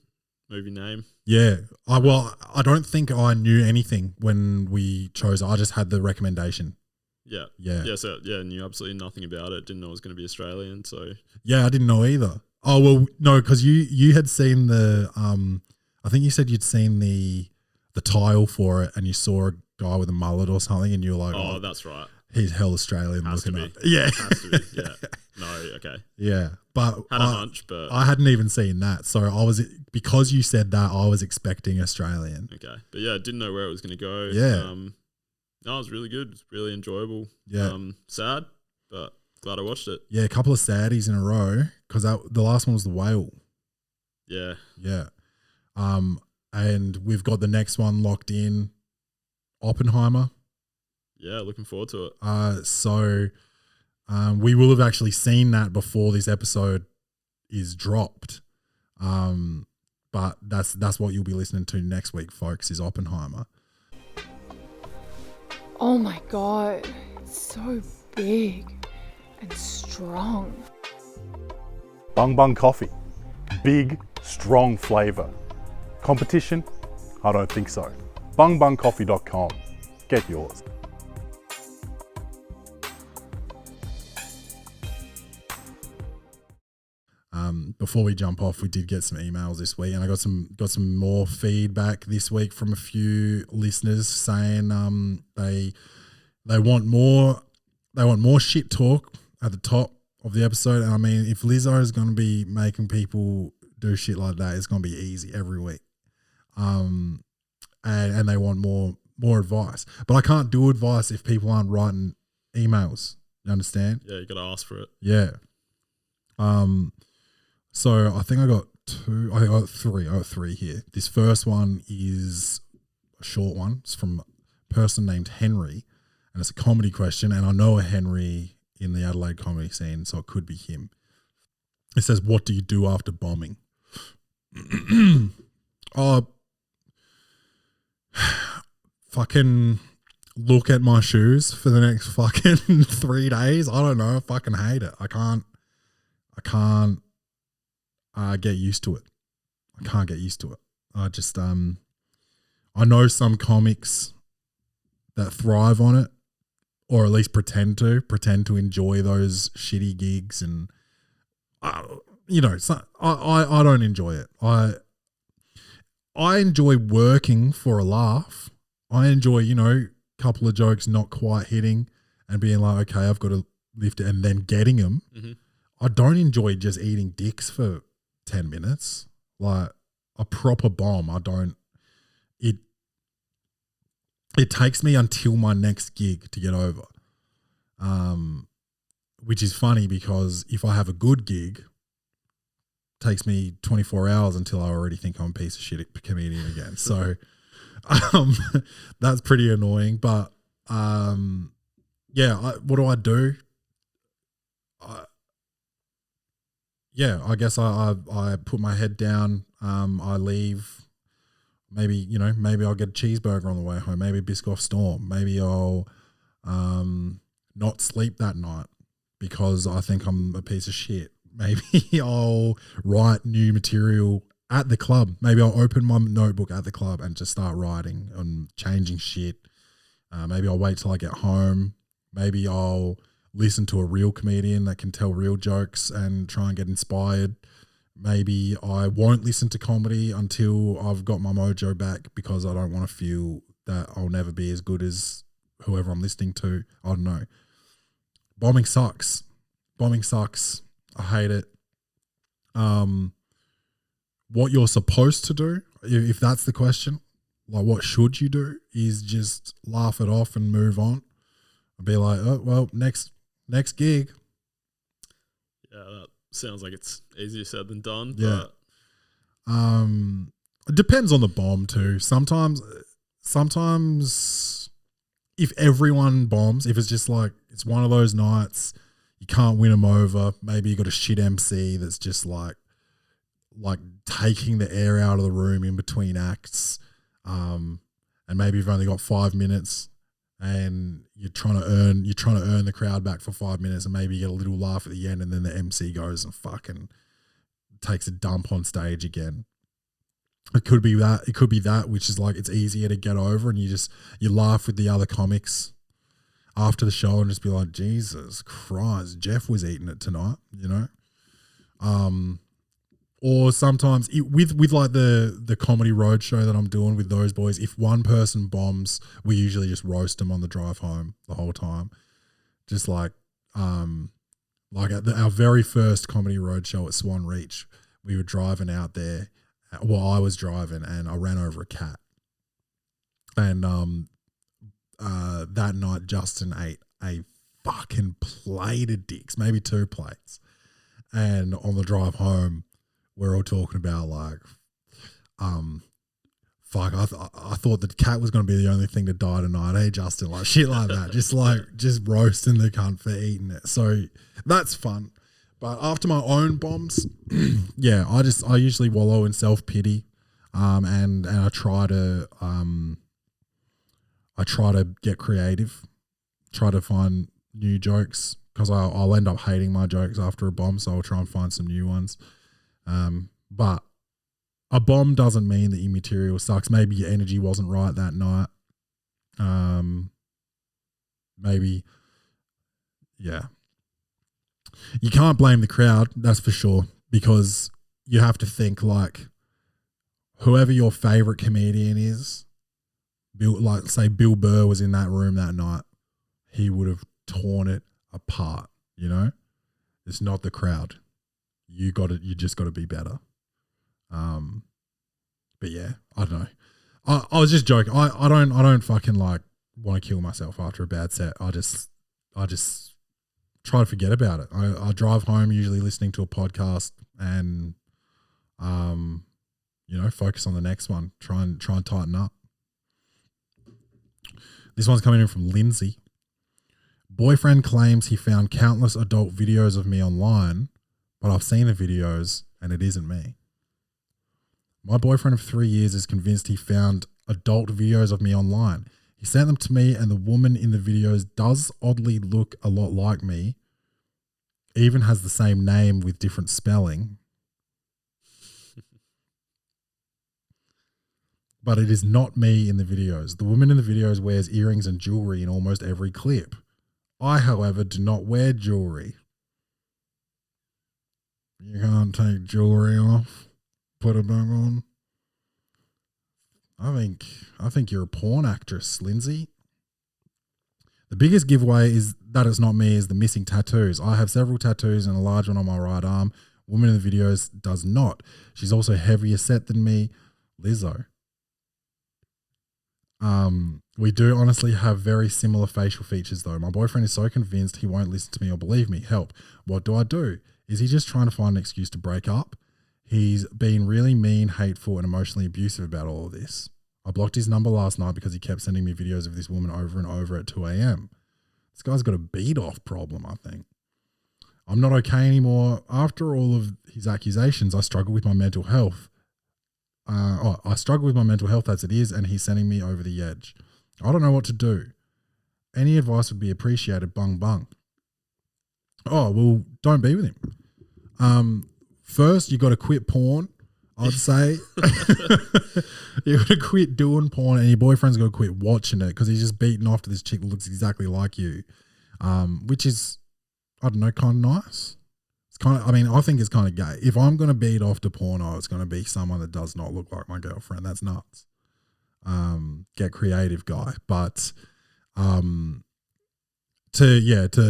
movie name. Yeah. I don't think I knew anything when we chose it. I just had the recommendation. Yeah. Yeah. Yeah. So knew absolutely nothing about it. Didn't know it was going to be Australian. So Yeah, I didn't know either. Oh well, no, because you had seen the I think you said you'd seen the tile for it, and you saw a guy with a mullet or something, and you were like, oh, that's right. He's hell Australian Has looking to up. be. Yeah. Has to be. Yeah. No. Okay. Yeah, but Had a hunch, but I hadn't even seen that, so I was because you said that I was expecting Australian. okay. But yeah, I didn't know where it was going to go. Yeah. No, it was really good. It's really enjoyable. Yeah. Sad, but glad I watched it. Yeah, a couple of saddies in a row because the last one was the whale. Yeah. Yeah. And we've got the next one locked in, Oppenheimer. Yeah, looking forward to it. We will have actually seen that before this episode is dropped. But that's what you'll be listening to next week, folks, is Oppenheimer. Oh my god, it's so big and strong. Bung Bung Coffee. Big, strong flavour. Competition? I don't think so. bungbungcoffee.com. Get yours. Before we jump off, we did get some emails this week, and I got some more feedback this week from a few listeners saying they want more shit talk at the top of the episode. And I mean, if Lizzo is going to be making people do shit like that, it's going to be easy every week. And they want more advice, but I can't do advice if people aren't writing emails. You understand? Yeah, you got to ask for it. Yeah. So I think I got three here. This first one is a short one. It's from a person named Henry, and it's a comedy question. And I know a Henry in the Adelaide comedy scene, so it could be him. It says, "What do you do after bombing?" Fucking look at my shoes for the next fucking 3 days. I don't know. I fucking hate it. I can't get used to it. I can't get used to it. I just I know some comics that thrive on it, or at least pretend to enjoy those shitty gigs, and so I don't enjoy it. I enjoy working for a laugh. I enjoy, a couple of jokes not quite hitting and being like, okay, I've got to lift it, and then getting them. Mm-hmm. I don't enjoy just eating dicks for 10 minutes. Like a proper bomb, I don't. It takes me until my next gig to get over. Which is funny because if I have a good gig, it takes me 24 hours until I already think I'm a piece of shit comedian again. So that's pretty annoying. But what do I do? I guess I put my head down. I leave. Maybe I'll get a cheeseburger on the way home. Maybe Biscoff Storm. Maybe I'll not sleep that night because I think I'm a piece of shit. Maybe I'll write new material at the club. Maybe I'll open my notebook at the club and just start writing and changing shit. Maybe I'll wait till I get home. Maybe I'll listen to a real comedian that can tell real jokes and try and get inspired. Maybe I won't listen to comedy until I've got my mojo back because I don't want to feel that I'll never be as good as whoever I'm listening to. I don't know. Bombing sucks. I hate it. What you're supposed to do, if that's the question, like what should you do, is just laugh it off and move on. I'd be like, oh, well, next gig. Yeah, that sounds like it's easier said than done. Yeah. But It depends on the bomb too. Sometimes if everyone bombs, if it's just like, it's one of those nights, you can't win them over. Maybe you got a shit MC that's just like taking the air out of the room in between acts. And maybe you've only got 5 minutes and you're trying to earn the crowd back for 5 minutes, and maybe you get a little laugh at the end, and then the MC goes and fucking takes a dump on stage again. It could be that. It could be that, which is like it's easier to get over, and you laugh with the other comics after the show and just be like, Jesus Christ, Jeff was eating it tonight, you know. Or sometimes with like the comedy road show that I'm doing with those boys, if one person bombs, we usually just roast them on the drive home the whole time. Just like at our very first comedy road show at Swan Reach, we were driving out there. Well, I was driving and I ran over a cat. And that night Justin ate a fucking plate of dicks, maybe 2 plates. And on the drive home, we're all talking about like, fuck, I thought the cat was going to be the only thing to die tonight. Hey, Justin, like shit like that. just roasting the cunt for eating it. So that's fun. But after my own bombs, yeah, I usually wallow in self-pity. And I try to get creative, try to find new jokes because I'll end up hating my jokes after a bomb. So I'll try and find some new ones. But a bomb doesn't mean that your material sucks. Maybe your energy wasn't right that night. Maybe, yeah. You can't blame the crowd, that's for sure, because you have to think like whoever your favorite comedian is, like say Bill Burr was in that room that night, he would have torn it apart, you know? It's not the crowd. You just got to be better. But yeah, I don't know. I was just joking. I don't fucking like want to kill myself after a bad set. I just try to forget about it. I drive home usually listening to a podcast and, focus on the next one. Try and tighten up. This one's coming in from Lindsay. Boyfriend claims he found countless adult videos of me online, but I've seen the videos and it isn't me. My boyfriend of 3 years is convinced he found adult videos of me online. He sent them to me and the woman in the videos does oddly look a lot like me, even has the same name with different spelling. But it is not me in the videos. The woman in the videos wears earrings and jewelry in almost every clip. I, however, do not wear jewelry. You can't take jewelry off, put it back on. I think you're a porn actress, Lindsay. The biggest giveaway is that it's not me is the missing tattoos. I have several tattoos and a large one on my right arm. Woman in the videos does not. She's also heavier set than me. Lizzo. We do honestly have very similar facial features though. My boyfriend is so convinced he won't listen to me or believe me. Help. What do I do? Is he just trying to find an excuse to break up? He's been really mean, hateful, and emotionally abusive about all of this. I blocked his number last night because he kept sending me videos of this woman over and over at 2 a.m. This guy's got a beat-off problem, I think. I'm not okay anymore. After all of his accusations, I struggle with my mental health. I struggle with my mental health as it is, and he's sending me over the edge. I don't know what to do. Any advice would be appreciated. Bung bung. Oh, well, don't be with him. First, you got to quit porn, I'd say. You got to quit doing porn, and your boyfriend's got to quit watching it because he's just beating off to this chick that looks exactly like you, which is, I don't know, kind of nice. It's kind of, I mean, I think it's kind of gay. If I'm going to beat off to porno, it's going to be someone that does not look like my girlfriend. That's nuts. Get creative, guy. But to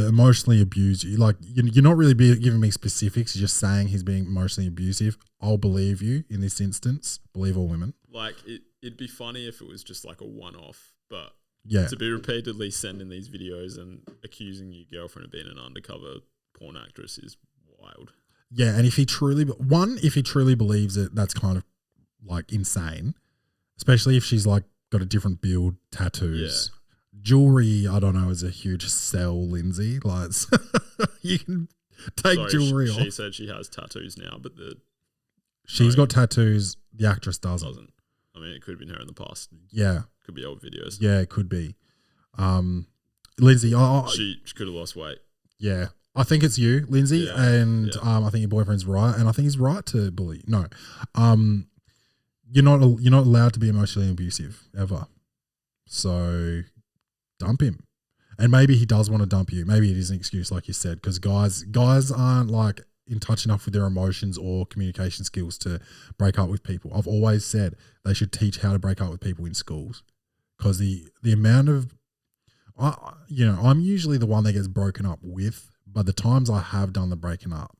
emotionally abuse you, like you're not really giving me specifics. You're just saying he's being emotionally abusive. I'll believe you in this instance. Believe all women. Like It'd be funny if it was just like a one-off, but yeah, to be repeatedly sending these videos and accusing your girlfriend of being an undercover porn actress is wild. Yeah, and if he truly believes it, that's kind of like insane. Especially if she's like got a different build, tattoos. Yeah. Jewelry, I don't know, is a huge sell, Lindsay. Like you can take jewelry off. She said she has tattoos now, but she's got tattoos. The actress doesn't. I mean, it could have been her in the past. Yeah. Could be old videos. Yeah, it could be. Lindsay, she could have lost weight. Yeah. I think it's you, Lindsay, and I think your boyfriend's right, and I think he's right to bully. No. you're not allowed to be emotionally abusive ever. So dump him. And maybe he does want to dump you. Maybe it is an excuse, like you said, because guys aren't like in touch enough with their emotions or communication skills to break up with people. I've always said they should teach how to break up with people in schools, because the amount of, I'm usually the one that gets broken up with, but the times I have done the breaking up,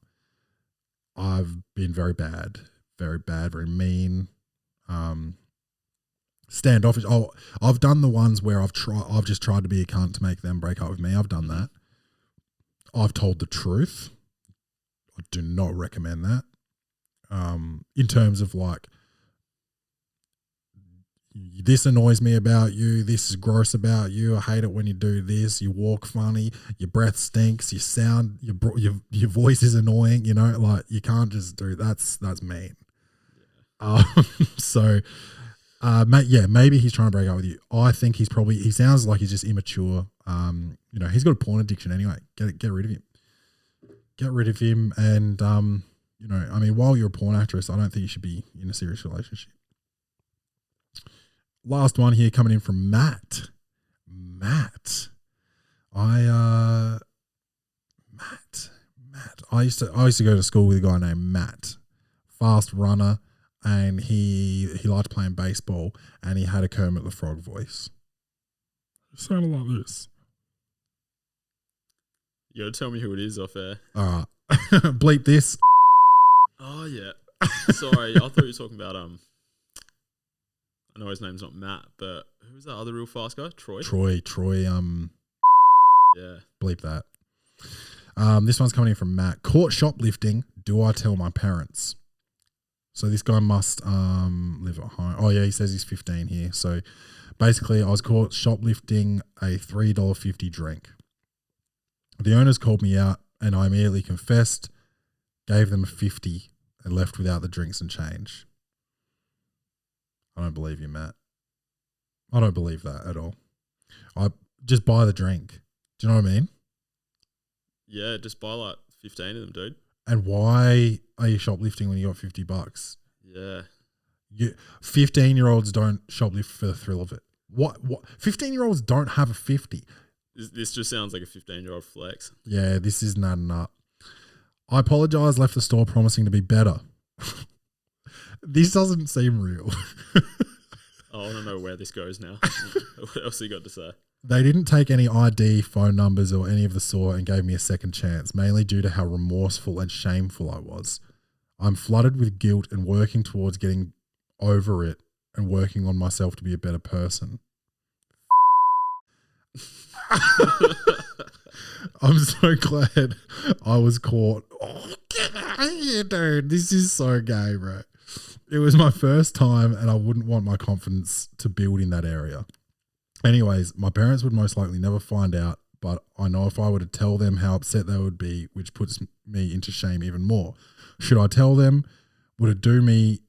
I've been very bad, very mean, standoffish. Oh, I've done the ones where I've just tried to be a cunt to make them break up with me. I've done that. I've told the truth. I do not recommend that. In terms of like, this annoys me about you. This is gross about you. I hate it when you do this. You walk funny. Your breath stinks. You sound, your voice is annoying. You know, like you can't just do that's mean. So, maybe he's trying to break up with you. I think he sounds like he's just immature. He's got a porn addiction anyway. Get rid of him. Get rid of him. And, while you're a porn actress, I don't think you should be in a serious relationship. Last one here coming in from Matt. I used to go to school with a guy named Matt, fast runner, and he liked playing baseball, and he had a Kermit the Frog voice. It sounded like this. You gotta tell me who it is off air. All right. Bleep this. Oh yeah. Sorry, I thought you were talking about I know his name's not Matt, but who's that other real fast guy? Troy. Yeah. Bleep that. This one's coming in from Matt. Caught shoplifting. Do I tell my parents? So this guy must live at home. Oh yeah, he says he's 15 here. So basically, I was caught shoplifting a $3.50 drink. The owners called me out, and I immediately confessed, gave them a $50, and left without the drinks and change. I don't believe you, Matt. I don't believe that at all. I just buy the drink. Do you know what I mean? Yeah, just buy like 15 of them, dude. And why are you shoplifting when you got $50? Yeah. 15-year-olds don't shoplift for the thrill of it. What? 15-year-olds don't have a 50. This just sounds like a 15-year-old flex. Yeah, this isn't adding up. I apologize, left the store promising to be better. This doesn't seem real. I want to know where this goes now. What else you got to say? They didn't take any ID, phone numbers, or any of the sort and gave me a second chance, mainly due to how remorseful and shameful I was. I'm flooded with guilt and working towards getting over it and working on myself to be a better person. I'm so glad I was caught. Oh, get out of here, dude. This is so gay, bro. It was my first time and I wouldn't want my confidence to build in that area. Anyways, my parents would most likely never find out, but I know if I were to tell them how upset they would be, which puts me into shame even more. Should I tell them? Would it do me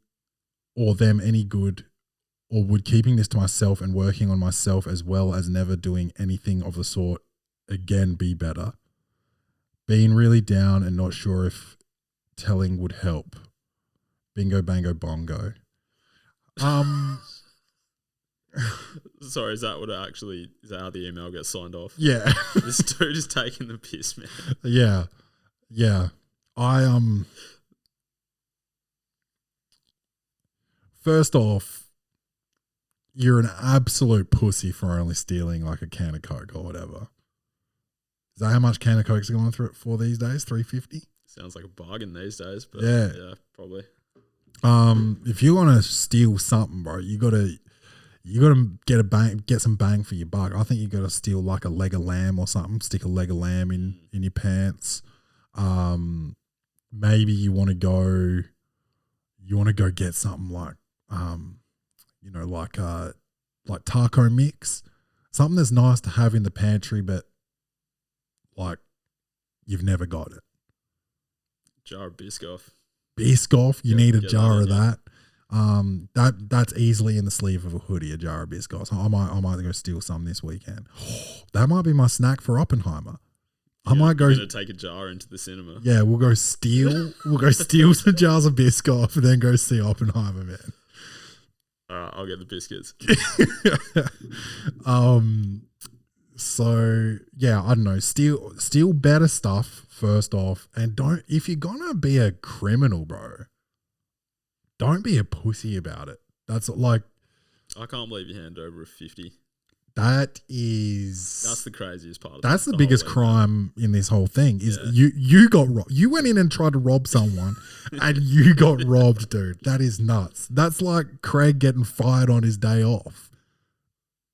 or them any good? Or would keeping this to myself and working on myself as well as never doing anything of the sort again be better? Being really down and not sure if telling would help. Bingo, bango, bongo. Sorry, is that how the email gets signed off? Yeah. This dude is taking the piss, man. Yeah. First off, you're an absolute pussy for only stealing like a can of Coke or whatever. Is that how much can of Coke's going through it for these days? $3.50? Sounds like a bargain these days, but yeah, probably. If you want to steal something, bro, you gotta get some bang for your buck. I think you gotta steal like a leg of lamb or something. Stick a leg of lamb in your pants. Maybe you want to go get something like like taco mix, something that's nice to have in the pantry, but like you've never got it. Jar of Biscoff. You need a jar of that. That's easily in the sleeve of a hoodie, a jar of Biscoff. So I might go steal some this weekend. That might be my snack for Oppenheimer. I might go to take a jar into the cinema. Yeah, we'll go steal some jars of Biscoff and then go see Oppenheimer, man. I'll get the biscuits. So yeah, I don't know. Steal better stuff first off, and don't, if you're gonna be a criminal, bro, don't be a pussy about it. That's like, I can't believe you hand over a 50. That's the craziest part. That's the biggest crime in this whole thing. Is you got robbed. You went in and tried to rob someone, and you got robbed, dude. That is nuts. That's like Craig getting fired on his day off.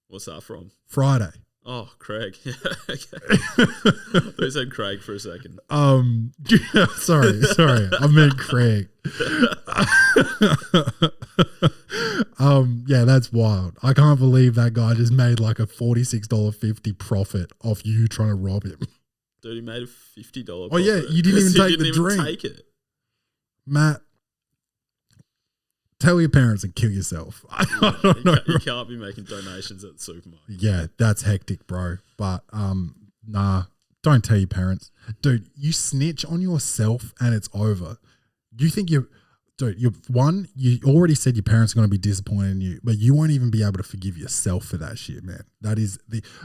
What's that from? Friday. Oh, Craig. Yeah, okay. They said Craig for a second. Sorry, I meant Craig. Yeah, that's wild. I can't believe that guy just made like a $46.50 profit off you trying to rob him. Dude, he made a $50 profit. Oh yeah, you didn't even take the drink. Take it. Matt, tell your parents and kill yourself. I don't know. You can't be making donations at the supermarket. Yeah, that's hectic, bro. But nah, don't tell your parents. Dude, you snitch on yourself and it's over. You think you already said your parents are going to be disappointed in you, but you won't even be able to forgive yourself for that shit, man. That is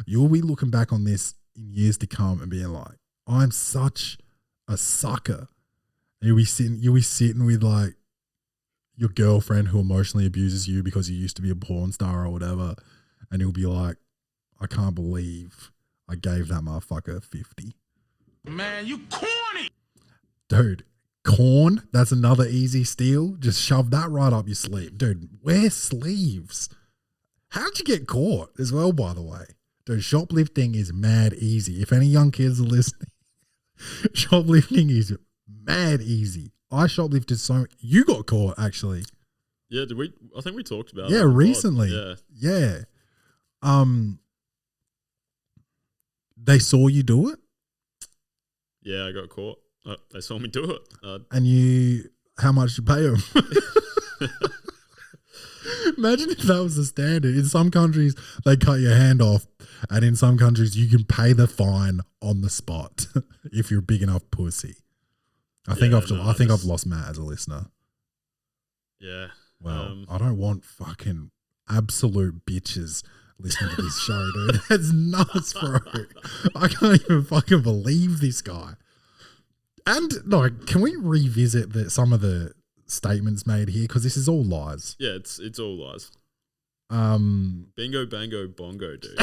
you'll be looking back on this in years to come and being like, I'm such a sucker. And you'll be sitting with like your girlfriend who emotionally abuses you because you used to be a porn star or whatever, and you'll be like, I can't believe I gave that motherfucker 50. Man, you corny. Dude, corn, that's another easy steal. Just shove that right up your sleeve. Dude, wear sleeves. How'd you get caught as well, by the way? Dude, shoplifting is mad easy. If any young kids are listening, shoplifting is mad easy. I shoplifted you got caught actually. Yeah, did we? I think we talked about it. Yeah, recently. Yeah. They saw you do it? Yeah, I got caught. They saw me do it. And how much did you pay them? Imagine if that was the standard. In some countries, they cut your hand off, and in some countries, you can pay the fine on the spot if you're a big enough pussy. I think I've lost Matt as a listener. Yeah. Well, I don't want fucking absolute bitches listening to this show, dude. That's nuts, bro. I can't even fucking believe this guy. And no, can we revisit some of the statements made here? Because this is all lies. Yeah, it's all lies. Bingo, bango, bongo, dude.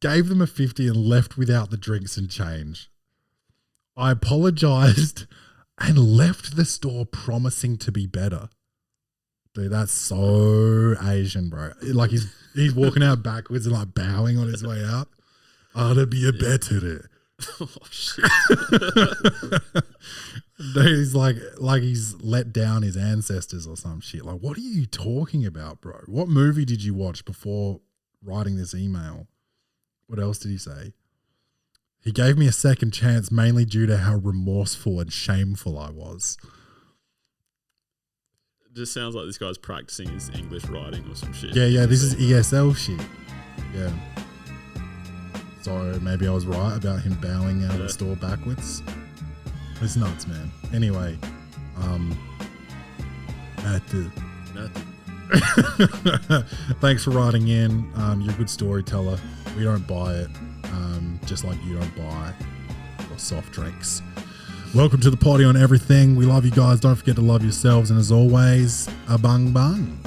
Gave them a 50 and left without the drinks and change. I apologized and left the store promising to be better. Dude, that's so Asian, bro. Like he's walking out backwards and like bowing on his way out. Oh, to be a better. Oh shit. Dude, he's like he's let down his ancestors or some shit. Like, what are you talking about, bro? What movie did you watch before writing this email? What else did he say? He gave me a second chance mainly due to how remorseful and shameful I was. It just sounds like this guy's practicing his English writing or some shit. Yeah, this is ESL shit. Yeah. So maybe I was right about him bowing out of the store backwards. It's nuts, man. Anyway, thanks for writing in. You're a good storyteller. We don't buy it. Just like you don't buy your soft drinks. Welcome to the Poddy on everything. We love you guys. Don't forget to love yourselves. And as always, a bang bang.